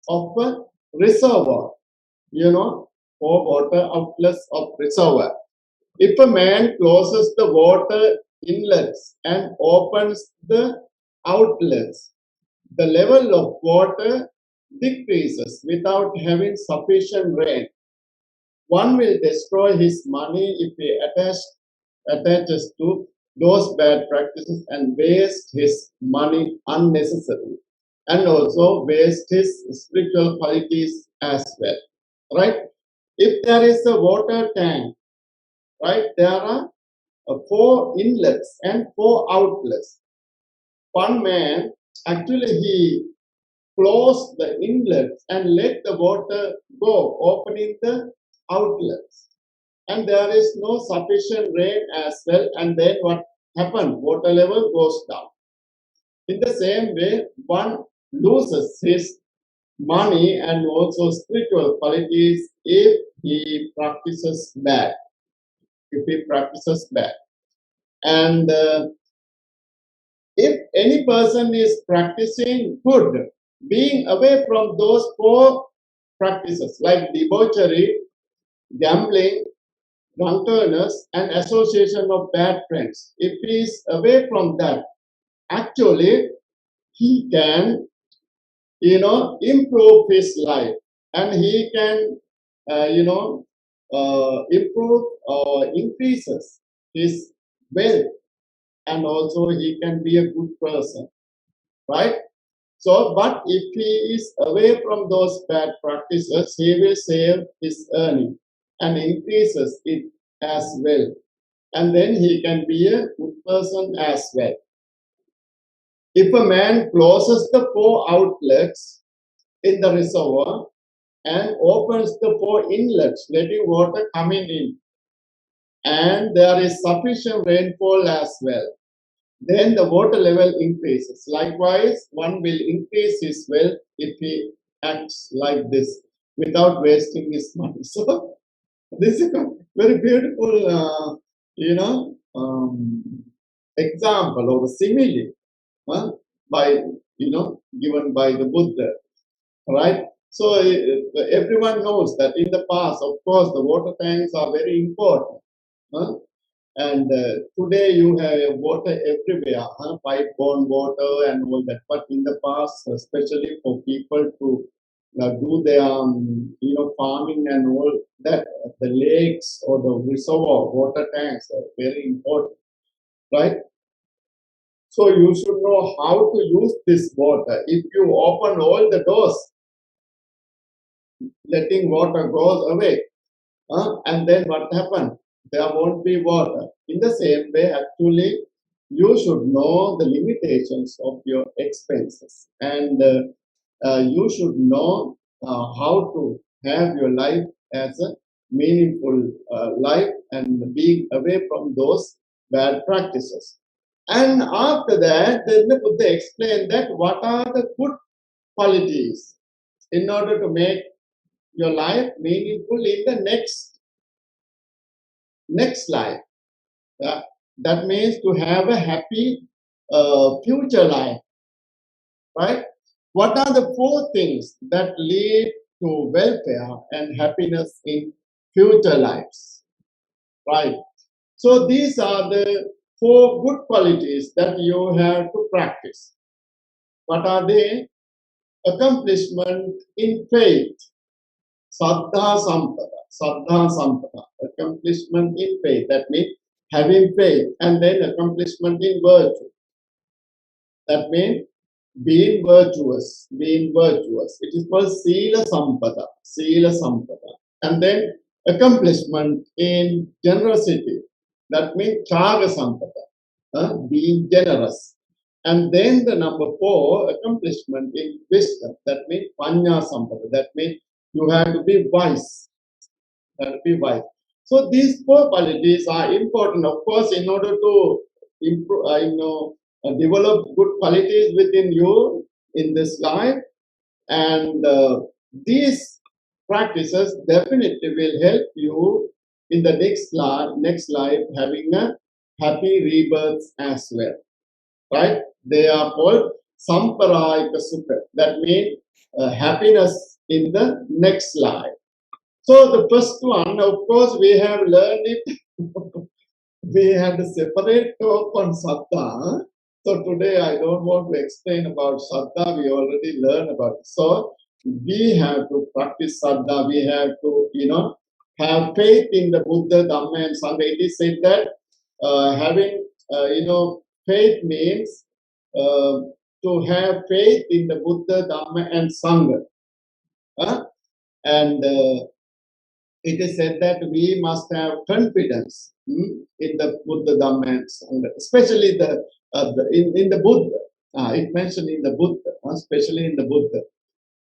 of a reservoir. 4 water outlets of reservoir. If a man closes the water inlets and opens the outlets, the level of water decreases without having sufficient rain. One will destroy his money if he attaches to those bad practices and waste his money unnecessarily, and also waste his spiritual qualities as well. Right? If there is a water tank, right, there are 4 inlets and 4 outlets. One man, actually he closed the inlets and let the water go, opening the outlets. And there is no sufficient rain as well. And then what happened? Water level goes down. In the same way, one loses his money and also spiritual qualities if he practices bad. If he practices bad. And if any person is practicing good, being away from those 4 practices like debauchery, gambling, drunkenness, and association of bad friends, if he is away from that, actually he can, improve his life, and he can, improve or increases his wealth, and also he can be a good person, right? So, but if he is away from those bad practices, he will save his earning and increases it as well. And then he can be a good person as well. If a man closes the 4 outlets in the reservoir and opens the 4 inlets, letting water coming in, and there is sufficient rainfall as well, then the water level increases. Likewise, one will increase his wealth if he acts like this without wasting his money. So this is a very beautiful, example or simile, by given by the Buddha, right? So everyone knows that in the past, of course, the water tanks are very important. And today you have water everywhere, pipe-borne water and all that. But in the past, especially for people to do their, farming and all that, the lakes or the reservoir water tanks are very important, right? So you should know how to use this water. If you open all the doors, letting water goes away, and then what happens? There won't be water. In the same way, actually, you should know the limitations of your expenses, and you should know how to have your life as a meaningful life and being away from those bad practices. And after that, then the Buddha explained that what are the good qualities in order to make your life meaningful in the next life. That means to have a happy future life, right? What are the 4 things that lead to welfare and happiness in future lives, right? So these are the 4 good qualities that you have to practice. What are they? Accomplishment in faith, sattā sampada, accomplishment in faith. That means having faith, and then accomplishment in virtue. That means being virtuous. It is called sīla sampada. And then accomplishment in generosity. That means chāga sampada, being generous. And then the number 4, accomplishment in wisdom. That means paññā sampada. That means you have to be wise. So these 4 qualities are important, of course, in order to improve, develop good qualities within you in this life. And these practices definitely will help you in the next life having a happy rebirth as well, right? They are called samparayika sukha. That means happiness in the next life. So the first one, of course, we have learned it we had a separate talk on sattā. So today I don't want to explain about sattā. We already learned about it. So we have to practice sattā. We have to, have faith in the Buddha, Dhamma, and Sangha. It is said that having, faith means to have faith in the Buddha, Dhamma, and Sangha. And it is said that we must have confidence in the Buddha, Dhamma, and Sangha, especially in the Buddha. It mentioned in the Buddha, especially in the Buddha.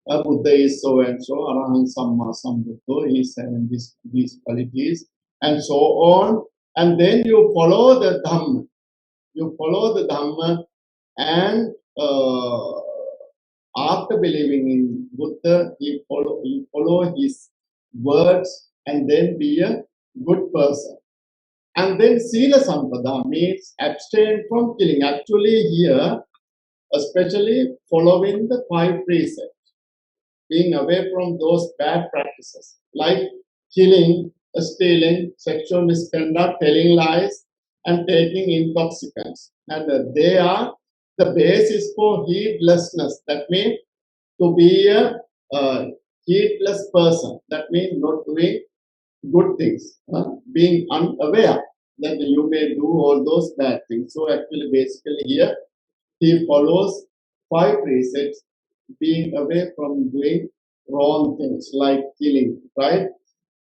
Buddha is so and so, Arahant Samma Sambuddho, he is having these qualities, and so on. And then you follow the Dhamma. You follow the Dhamma, and after believing in Buddha, you follow his words, and then be a good person. And then Sila Sampada means abstain from killing. Actually here, especially following the 5 precepts, being away from those bad practices like killing, stealing, sexual misconduct, telling lies, and taking intoxicants. And they are the basis for heedlessness. That means to be a heedless person. That means not doing good things, being unaware that you may do all those bad things. So actually, basically here, he follows 5 precepts, being away from doing wrong things like killing, right?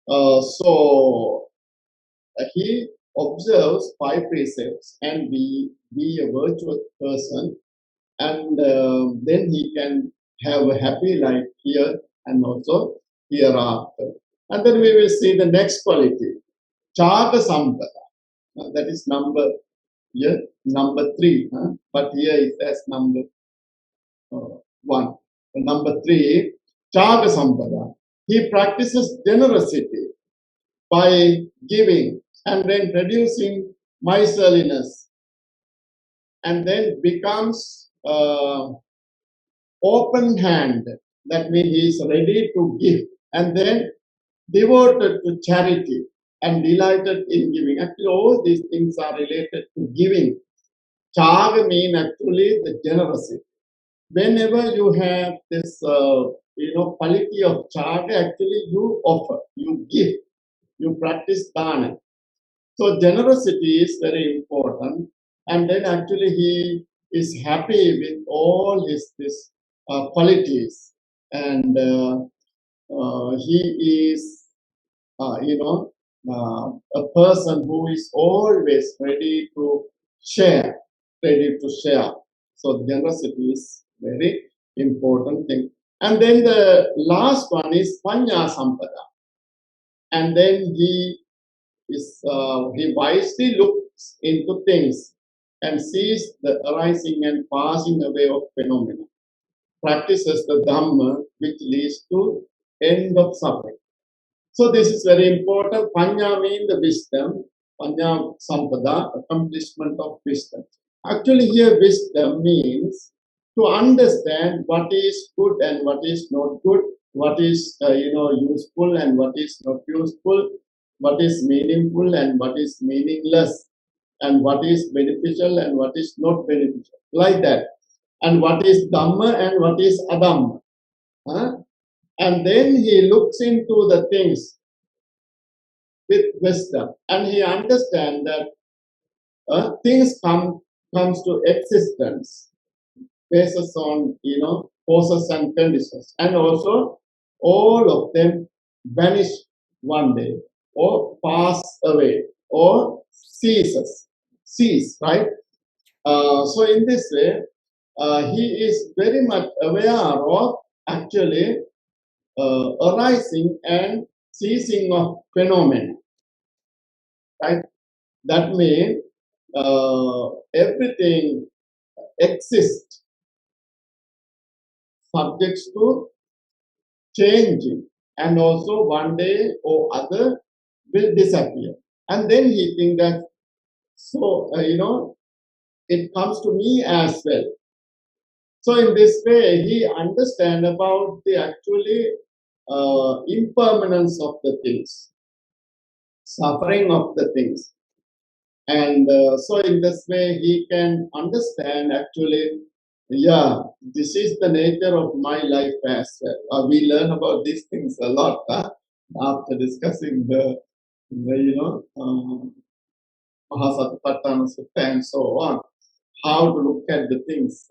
So he observes 5 precepts and be a virtuous person, and then he can have a happy life here and also hereafter. And then we will see the next quality, Chaka Sampada. That is number 3, but here it says number 1. Number 3, Chaka Sampada. He practices generosity by giving and then reducing miserliness, and then becomes open-handed. That means he is ready to give, and then devoted to charity and delighted in giving. Actually, all these things are related to giving. Chaga means actually the generosity. Whenever you have this, quality of chaga, actually you offer, you give, you practice dana. So generosity is very important. And then actually he is happy with all his qualities. And he is, a person who is always ready to share. So generosity is very important thing. And then the last one is Panya Sampada. And then he wisely looks into things and sees the arising and passing away of phenomena. Practices the Dhamma which leads to end of suffering. So this is very important. Panya means the wisdom. Panya Sampada, accomplishment of wisdom. Actually here wisdom means to understand what is good and what is not good, what is useful and what is not useful, what is meaningful and what is meaningless, and what is beneficial and what is not beneficial, like that. And what is Dhamma and what is Adhamma. And then he looks into the things with wisdom, and he understands that things comes to existence based on causes and conditions, and also all of them vanish one day or pass away or cease, right? So in this way, he is very much aware of actually arising and ceasing of phenomena, right? That means everything exists subject to changing, and also one day or other will disappear. And then he thinks that, so, it comes to me as well. So in this way, he understands about the actually impermanence of the things, suffering of the things. And so in this way, he can understand actually, yeah, this is the nature of my life as well. We learn about these things a lot after discussing Mahāsattā Sutta and so on. How to look at the things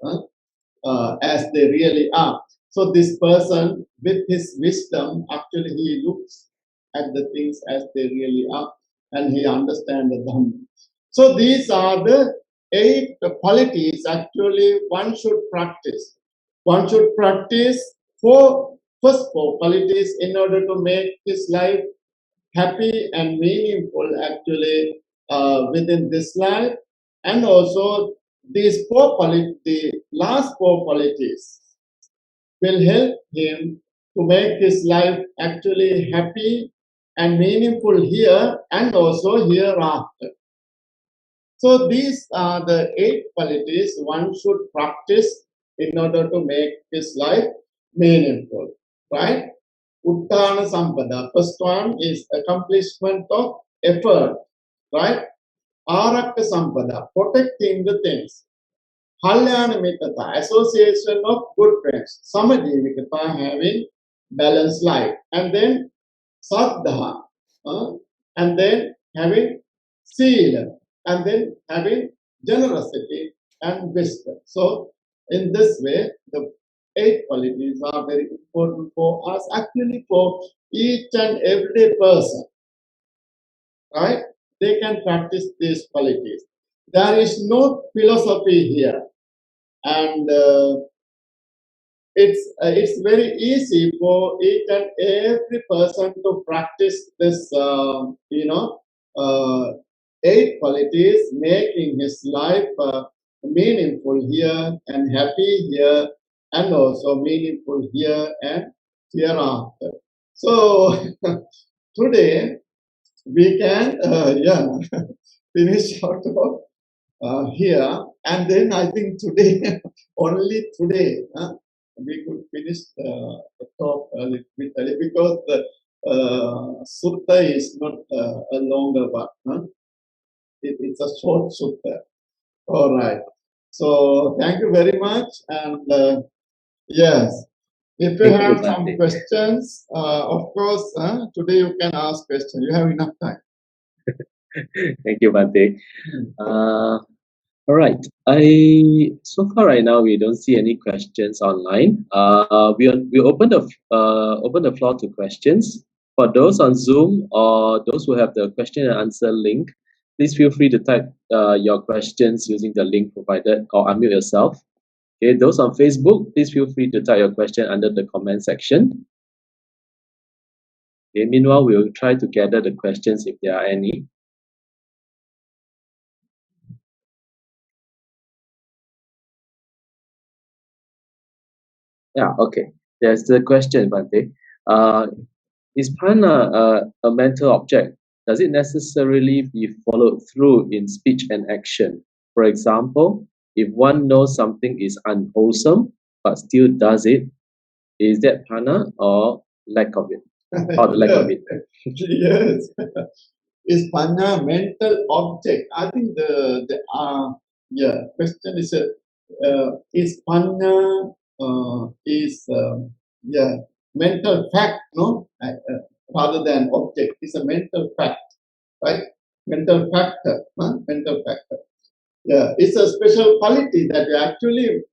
as they really are. So this person, with his wisdom, actually he looks at the things as they really are, and he understands the Dhamma. So these are the 8 qualities actually one should practice. One should practice first 4 qualities in order to make his life happy and meaningful actually within this life. And also these 4 qualities, the last 4 qualities will help him to make his life actually happy and meaningful here and also hereafter. So these are the 8 qualities one should practice in order to make his life meaningful, right? Uttana Sampada. First one is accomplishment of effort, right? Arakka Sampada, protecting the things. Kalyana Mettā, association of good friends. Samajivikata, having balanced life. And then Saddha, and then having Sila, and then having generosity and wisdom. So in this way, the 8 qualities are very important for us, actually for each and every person, right? They can practice these qualities. There is no philosophy here, and it's very easy for each and every person to practice this, 8 qualities, making his life meaningful here and happy here, and also meaningful here and hereafter. So today we can, finish out of here, and then I think today, only today, we could finish the talk a little bit early, because the sutta is not a longer one. It's a short sutta. All right. So thank you very much. And yes, if you Thank you, have some Bhante. questions, of course, today you can ask questions. You have enough time. Thank you, Bhante. All right. So far right now we don't see any questions online. We open the floor to questions. For those on Zoom or those who have the question and answer link, please feel free to type your questions using the link provided or unmute yourself. Okay, those on Facebook, please feel free to type your question under the comment section. Okay, meanwhile, we'll try to gather the questions if there are any. Yeah, okay. There's the question, Bhante. Is prana a mental object? Does it necessarily be followed through in speech and action? For example, if one knows something is unwholesome but still does it, is that prana or lack of it? Or the lack of it? Yes. Is prana a mental object? I think the question is prana mental fact, no? Rather than object, it's a mental fact, right? Mental factor, mental factor. Yeah, it's a special quality that we actually,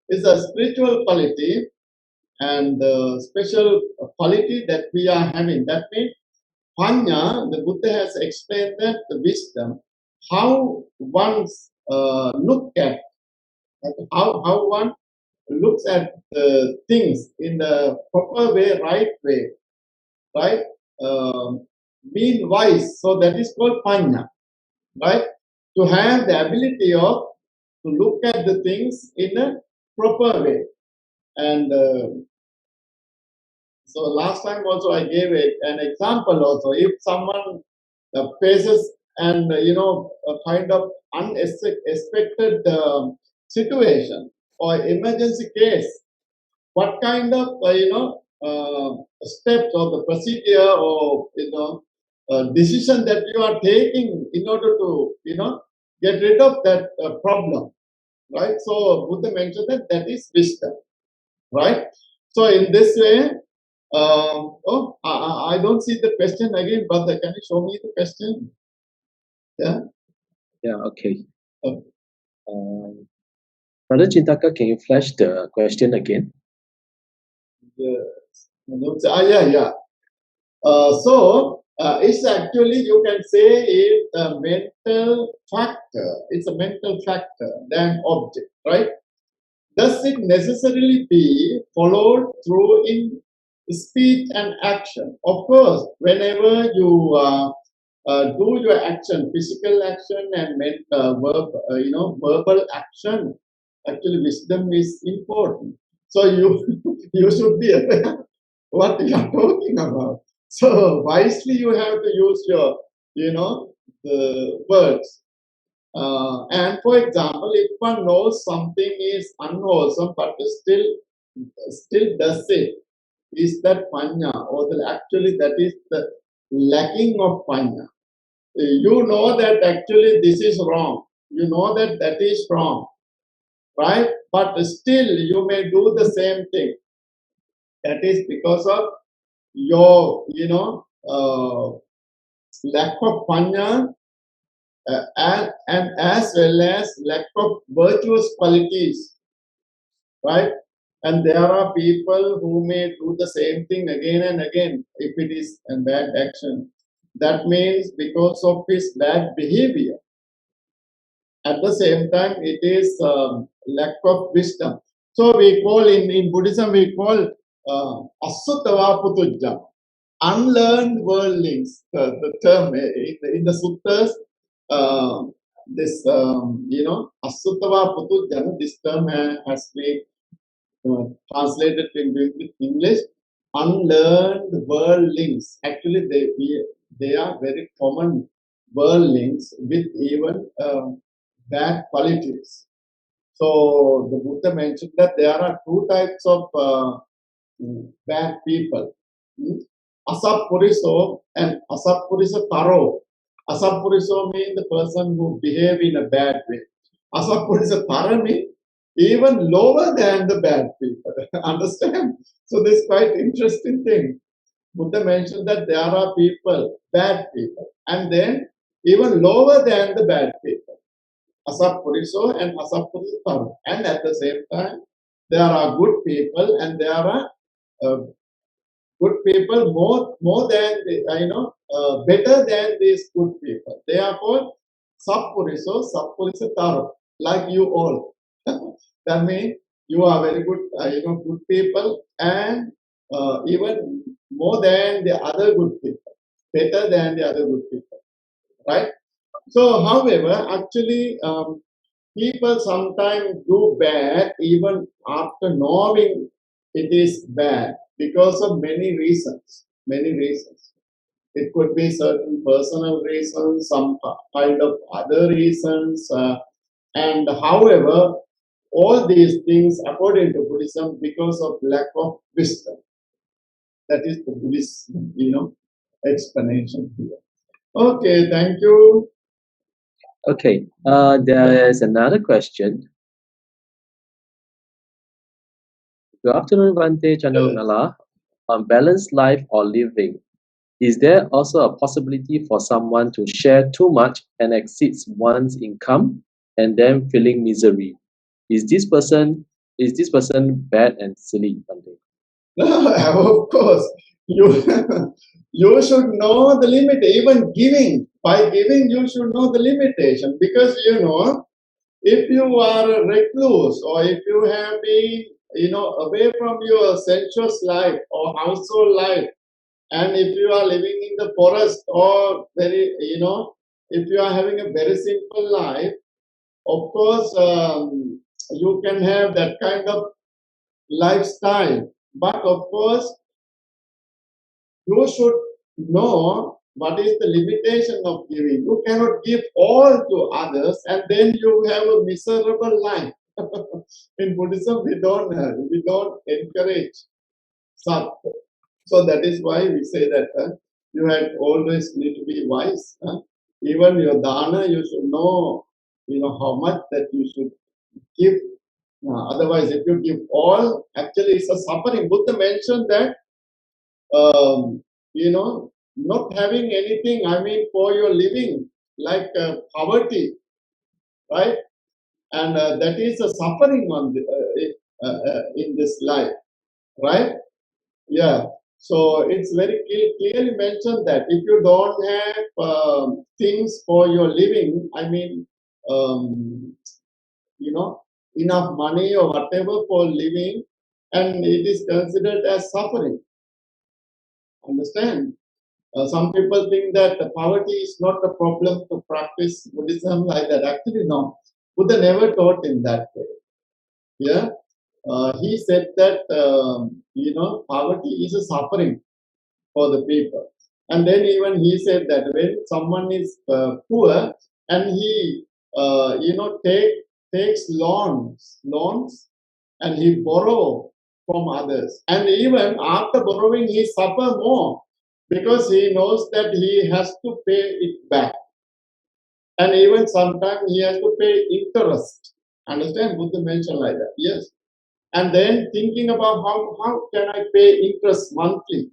it's a spiritual quality and special quality that we are having. That means Panya, the Buddha has explained that the wisdom, how one look at, how one looks at the things in the proper way, right? Being wise. So that is called Panya, right? To have the ability of to look at the things in a proper way. And so last time also I gave an example also. If someone faces and a kind of unexpected situation or emergency case, what kind of steps or the procedure or decision that you are taking in order to, get rid of that problem, right? So Buddha mentioned that is wisdom, right? So in this way, I don't see the question again, brother. Can you show me the question? Yeah. Yeah, okay. Okay. Brother Chintaka, can you flash the question again? Yes. Yeah. So it's actually, you can say, it's a mental factor. It's a mental factor than object, right? Does it necessarily be followed through in speech and action? Of course, whenever you do your action, physical action and verbal action, actually wisdom is important. So you you should be aware what you are talking about. So wisely you have to use your, the words. And for example, if one knows something is unwholesome but still does it, is that panya, or actually that is the lacking of panya. You know that actually this is wrong. You know that that is wrong, right? But still you may do the same thing. That is because of your, lack of panya, and as well as lack of virtuous qualities, right? And there are people who may do the same thing again and again if it is a bad action. That means because of his bad behavior. At the same time, it is lack of wisdom. So we call in Buddhism, we call asuttava putujja, unlearned worldlings. The term in the suttas, this, asuttava putujja, this term has been translated into English, unlearned worldlings. Actually, they are very common worldlings with even bad qualities. So the Buddha mentioned that there are two types of bad people. Asapuriso and Asapurisa Taro. Asapuriso means the person who behave in a bad way. Asapurisa Tara means even lower than the bad people. Understand? So this is quite interesting thing. Buddha mentioned that there are people, bad people, and then even lower than the bad people. Asapuriso and Asapurisa. And at the same time, there are good people and there are good people more than better than these good people. They are called Sappuriso, Sappurisa, like you all. That means you are very good, good people, and even more than the other good people, better than the other good people, right? So, however, actually, people sometimes do bad even after knowing it is bad because of many reasons. Many reasons. It could be certain personal reasons, some kind of other reasons, and however, all these things, according to Buddhism, because of lack of wisdom. That is the Buddhist, explanation here. Okay, thank you. Okay, there is another question. Good afternoon, Bhante Chandawimala. On balanced life or living, is there also a possibility for someone to share too much and exceeds one's income and then feeling misery? Is this person bad and silly, Bhante? Of course, you you should know the limit. Even giving, by giving, you should know the limitation, because if you are a recluse or if you have been away from your sensuous life or household life, and if you are living in the forest or very if you are having a very simple life, of course you can have that kind of lifestyle, but of course you should know what is the limitation of giving. You cannot give all to others and then you have a miserable life. In Buddhism, we don't encourage such. So that is why we say that You had always need to be wise. Even your dana, you should know, how much that you should give. Otherwise, if you give all, actually it's a suffering. Buddha mentioned that, not having anything, for your living, like poverty, right? And that is a suffering in this life, right? Yeah. So it's very clearly mentioned that if you don't have things for your living, um, enough money or whatever for living, and it is considered as suffering. Understand? Some people think that poverty is not a problem to practice Buddhism like that. Actually, no. Buddha never taught in that way. Yeah. He said that, poverty is a suffering for the people. And then even he said that when someone is poor and he, takes loans, and he borrow from others. And even after borrowing, he suffer more because he knows that he has to pay it back. And even sometimes he has to pay interest. Understand? Buddha mentioned like that. Yes. And then thinking about how can I pay interest monthly?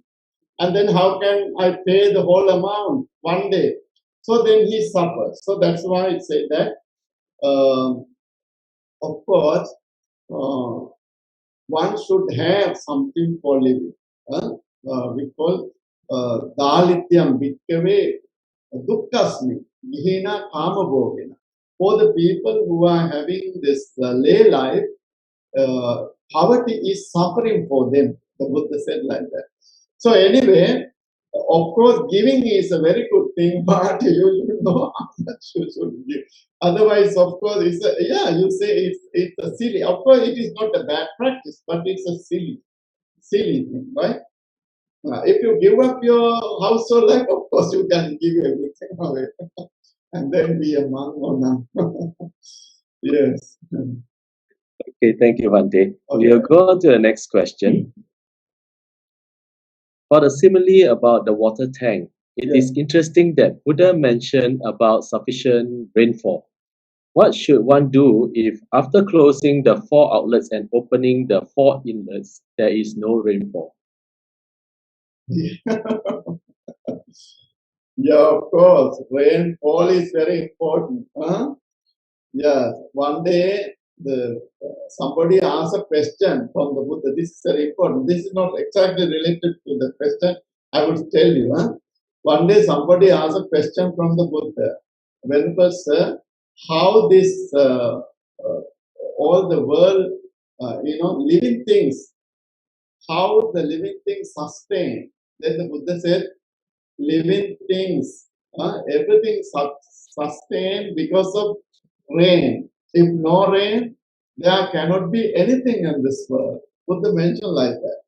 And then how can I pay the whole amount one day? So then he suffers. So that's why it said that, of course, one should have something for living. We call dalityam bhikkave dukkasmi gihina kamabhogina. For the people who are having this lay life, poverty is suffering for them. The Buddha said like that. So anyway, of course, giving is a very good thing, but you should know how much you should give. Otherwise, of course, you say it's a silly. Of course, it is not a bad practice, but it's a silly thing, right? If you give up your household life, of course, you can give everything away and then be a monk or nun. Yes. Okay, thank you, Bhante. Okay. We'll go on to the next question. For the simile about the water tank, it is interesting that Buddha mentioned about sufficient rainfall. What should one do if, after closing the 4 outlets and opening the 4 inlets, there is no rainfall? Yeah, of course. Rainfall is very important. Yeah. One day, somebody asked a question from the Buddha. This is very important. This is not exactly related to the question. I would tell you. One day, somebody asked a question from the Buddha. Venerable Sir, how this all the world, living things, how the living things sustain? Then the Buddha said, living things, everything sustained because of rain. If no rain, there cannot be anything in this world. Buddha mentioned like that,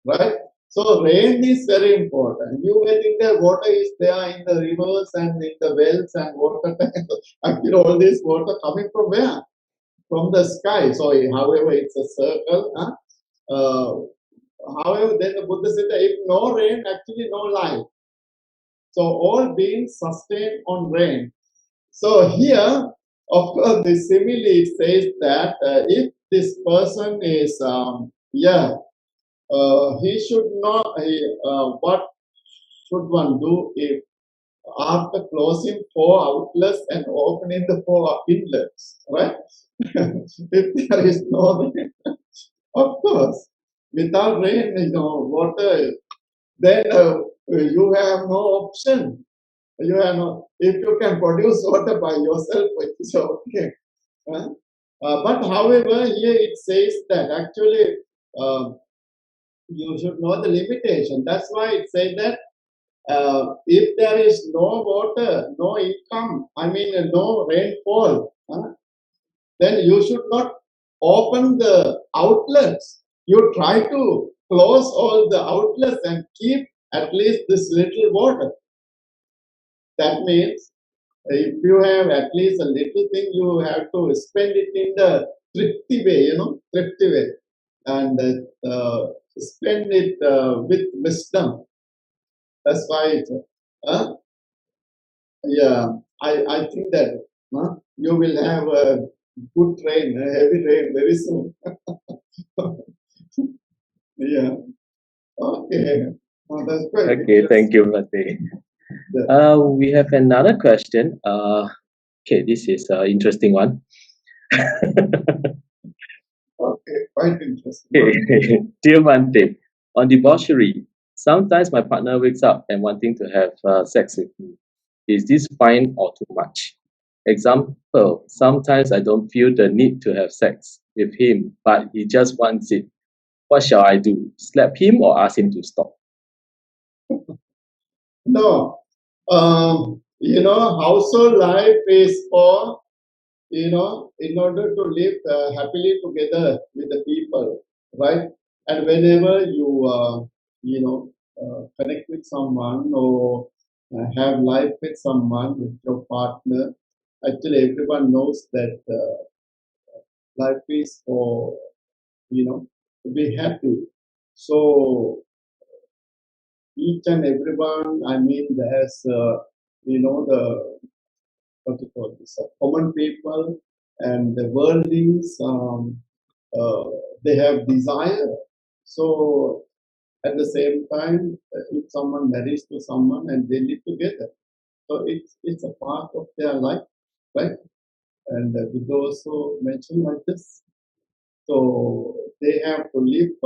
right? So rain is very important. You may think that water is there in the rivers and in the wells and water. Actually, all this water coming from where? From the sky. So, however, it's a circle. However, then the Buddha said that if no rain, actually no life. So all beings sustain on rain. So here, of course, the simile says that if this person is, he should not, what should one do if after closing 4 outlets and opening the 4 inlets, right? If there is no rain, of course, without rain, water, then you have no option. You have no, if you can produce water by yourself, it is okay. But however, here it says that actually you should know the limitation. That's why it says that if there is no water, no income, no rainfall, then you should not open the outlets. You try to close all the outlets and keep at least this little water. That means if you have at least a little thing, you have to spend it in the thrifty way, thrifty way, and spend it with wisdom. That's why yeah, I think that you will have a good rain, a heavy rain very soon. Yeah. Okay. Oh, that's great. Okay, thank you, Bhante. Yeah. We have another question. Okay, this is an interesting one. Okay, quite interesting. Okay. Dear Bhante, on debauchery, sometimes my partner wakes up and wanting to have sex with me. Is this fine or too much? Example, sometimes I don't feel the need to have sex with him, but he just wants it. What shall I do? Slap him or ask him to stop? No, household life is for, in order to live happily together with the people, right? And whenever you, connect with someone or have life with someone, with your partner, actually everyone knows that life is for, to be happy. So each and everyone, I mean, there's, the what you call this, common people and the worldlings, they have desire. So at the same time, if someone marries to someone and they live together, so it's a part of their life, right? And Buddha also mentioned like this. So they have to live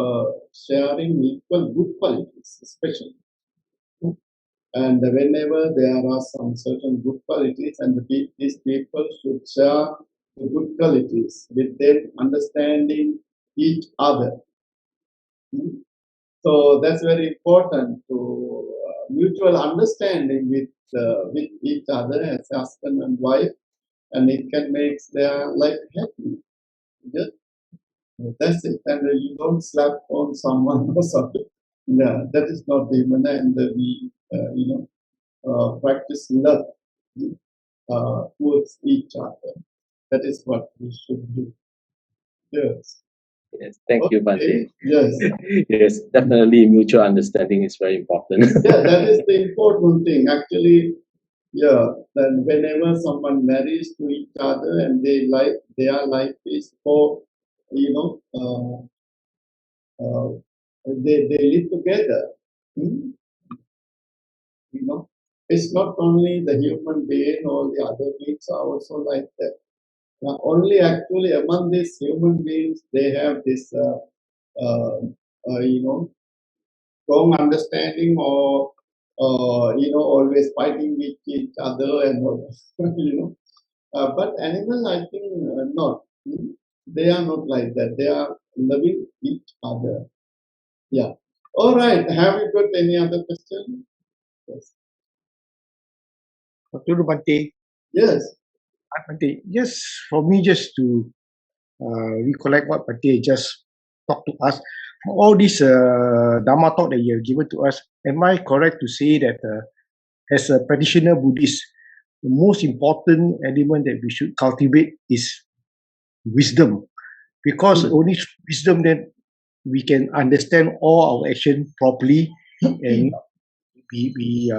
sharing equal good qualities, especially. And whenever there are some certain good qualities, and these people should share the good qualities with them, understanding each other. So that's very important to mutual understanding with each other as husband and wife, and it can make their life happy. Just, that's it, and you don't slap on someone or something. Yeah, that is not the manner, and we, practice love towards each other. That is what we should do. Yes. Yes, thank you, Bhante. Okay. Yes. Yes, definitely mutual understanding is very important. Yeah, that is the important thing. Actually, yeah, then whenever someone marries to each other and their life is for, they live together. Hmm? It's not only the human being, all the other beings are also like that. Only actually among these human beings, they have this, uh, strong understanding or, always fighting with each other and all, but animal, I think, not. They are not like that. They are loving each other. Yeah. All right. Have you got any other question? Yes. Dr. Bhante, Yes. Bhante, just for me, just to recollect what Bhante just talked to us, all this Dhamma talk that you have given to us, am I correct to say that as a practitioner Buddhist, the most important element that we should cultivate is wisdom? Because only through wisdom then we can understand all our action properly and be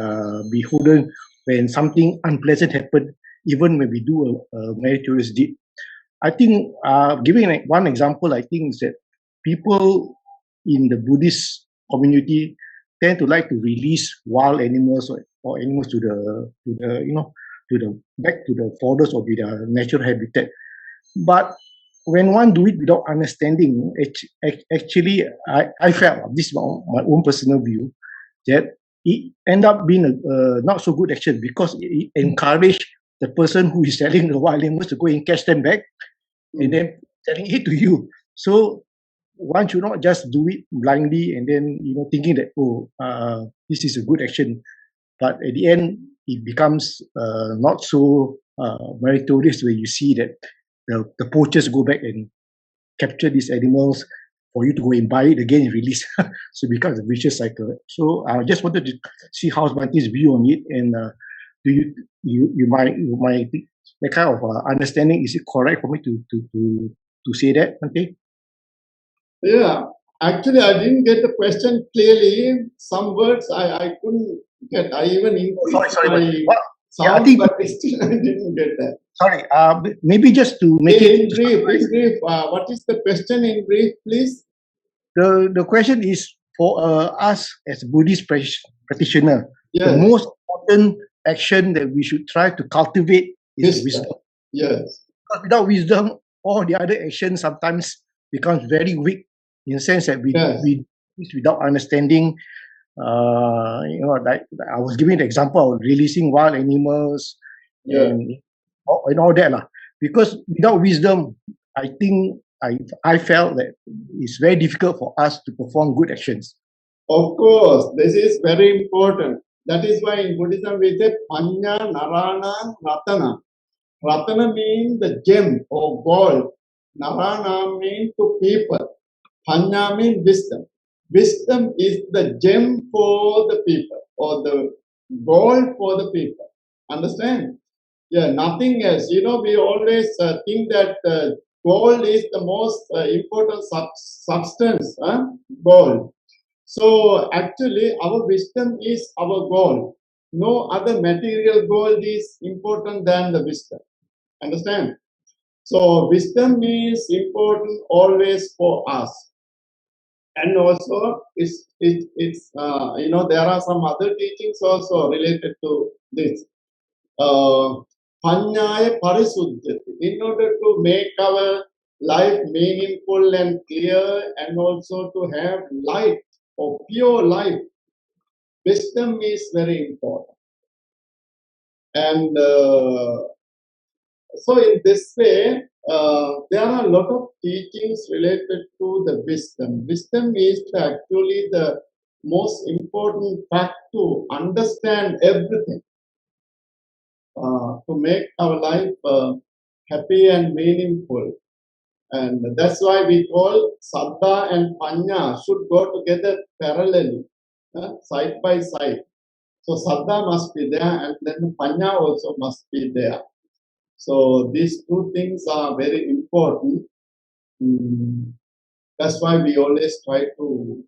beholden when something unpleasant happen, even when we do a meritorious deed. I think, giving one example, I think is that people in the Buddhist community tend to like to release wild animals or animals to the to the back to the forest or be their natural habitat. But when one do it without understanding, actually, I felt, this is my own personal view, that it end up being a not so good action because it encouraged the person who is selling the wild animals to go and catch them back and then selling it to you. So one should not just do it blindly and then thinking that this is a good action, but at the end it becomes not so meritorious when you see that the poachers go back and capture these animals for you to go and buy it again and release. So it becomes a vicious cycle. So I just wanted to see how's Bhante's view on it, and do you might that kind of understanding, is it correct for me to say that, Bhante? Yeah. Actually, I didn't get the question clearly. Some words I couldn't get. I even increased Sorry. my Yeah, I sound, think, but still I didn't get that. sorry, maybe just to make In it, brief, what is the question in brief, please? the question is for us as Buddhist practitioner, the Yes, most important action that we should try to cultivate is wisdom. wisdom. Yes, Because without wisdom, all the other actions sometimes becomes very weak in the sense that yes, we without understanding. Like I was giving the example of releasing wild animals yes. and all that lah. Because without wisdom, I think I felt that it's very difficult for us to perform good actions. Of course, this is very important. That is why in Buddhism we say Panya, Narana, Ratana. Ratana means the gem or gold. Narana means to people. Panya means wisdom. Wisdom is the gem for the people or the gold for the people. Understand? Yeah, nothing else. We always think that gold is the most important substance, gold. So actually, our wisdom is our gold. No other material gold is important than the wisdom. Understand? So wisdom is important always for us. And also, there are some other teachings also related to this. Panyaya parisudhyati. In order to make our life meaningful and clear, and also to have light or pure life, wisdom is very important. And so in this way, there are a lot of teachings related to the wisdom. Wisdom is actually the most important fact to understand everything, to make our life happy and meaningful. And that's why we call sattā and paññā should go together parallelly, side by side. So sattā must be there, and then paññā also must be there. So these two things are very important. That's why we always try to,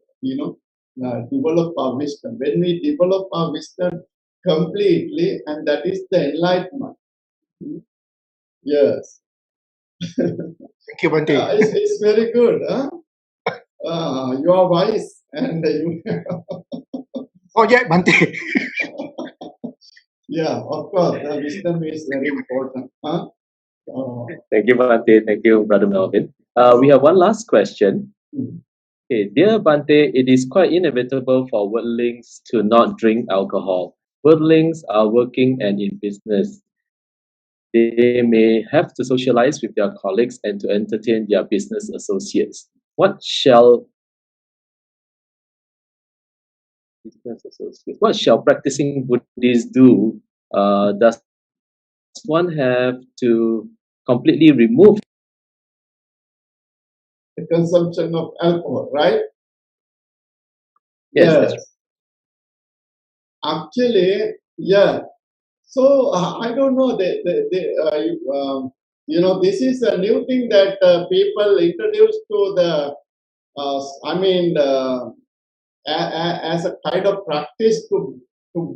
develop our wisdom. When we develop our wisdom completely, and that is the enlightenment. Yes. Thank you, Bante. It's very good. Huh? You are wise, and you. Oh yeah, Bante. Yeah, of course, the wisdom is very important. Huh? Thank you, Bhante. Thank you, Brother Melvin. We have one last question. Okay, dear Bhante, it is quite inevitable for worldlings to not drink alcohol. Worldlings are working and in business. They may have to socialize with their colleagues and to entertain their business associates. What shall practicing Buddhists do? Does one have to completely remove The consumption of alcohol, right? Yes, that's right. Actually, yeah. So I don't know. This is a new thing that people introduced to the. As a kind of practice to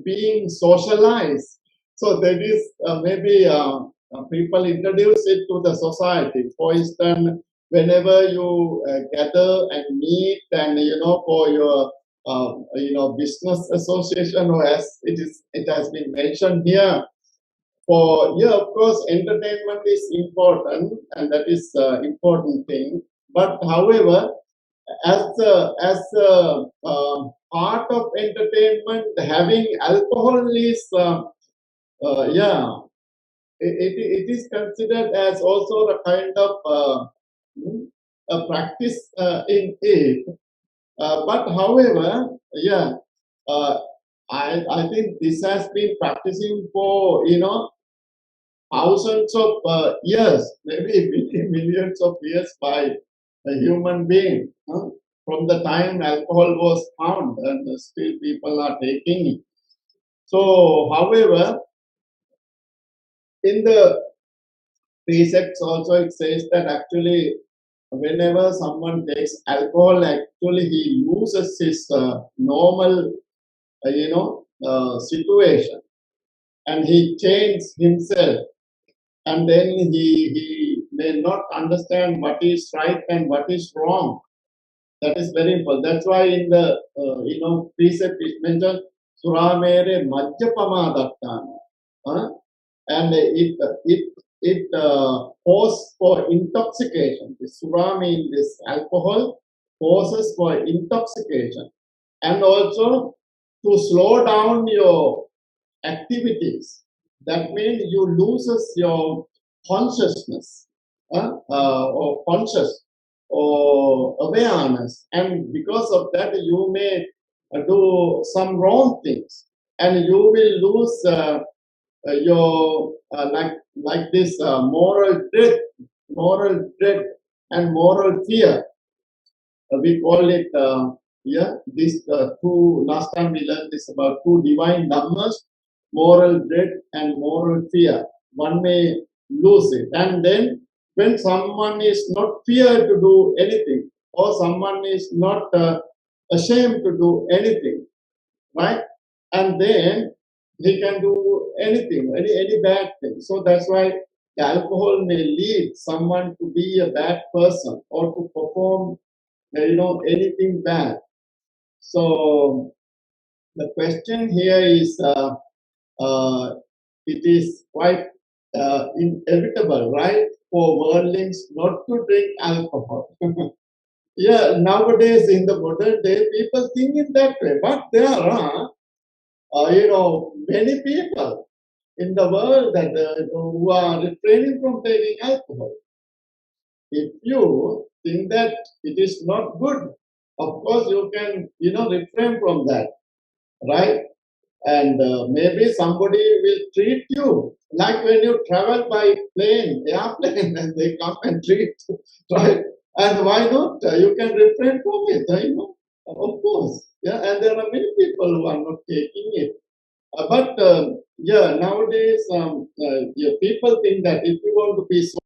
being socialized. So that is maybe people introduce it to the society. For instance, whenever you gather and meet, and for your business association, or as it has been mentioned here. Of course, entertainment is important, and that is important thing. But however, as a part of entertainment, having alcohol is it is considered as also a kind of a practice in it. But however, I think this has been practicing for thousands of years, maybe millions of years by a human being. From the time alcohol was found, and still people are taking it. So, however, in the precepts also it says that actually whenever someone takes alcohol, actually he loses his normal, situation, and he changes himself, and then he may not understand what is right and what is wrong. That is very important. That's why in the precept it mentions suramere majjapamadattana, and it causes for intoxication. The sura means this alcohol causes for intoxication, and also to slow down your activities. That means you loses your consciousness, or conscious or awareness, and because of that you may do some wrong things, and you will lose your like this moral dread and moral fear. We call it these two. Last time we learned this about two divine dhammas: moral dread and moral fear. One may lose it, and then when someone is not feared to do anything, or someone is not ashamed to do anything, right? And then he can do anything, any bad thing. So that's why the alcohol may lead someone to be a bad person or to perform, anything bad. So the question here is, it is quite inevitable, right, for worldlings not to drink alcohol. Yeah, nowadays in the modern day, people think in that way, but there are, many people in the world that who are refraining from taking alcohol. If you think that it is not good, of course you can, refrain from that, right? And maybe somebody will treat you like when you travel by airplane, and they come and treat, right? And why not? You can refrain from it, of course. Yeah, and there are many people who are not taking it. But nowadays, people think that if you want to be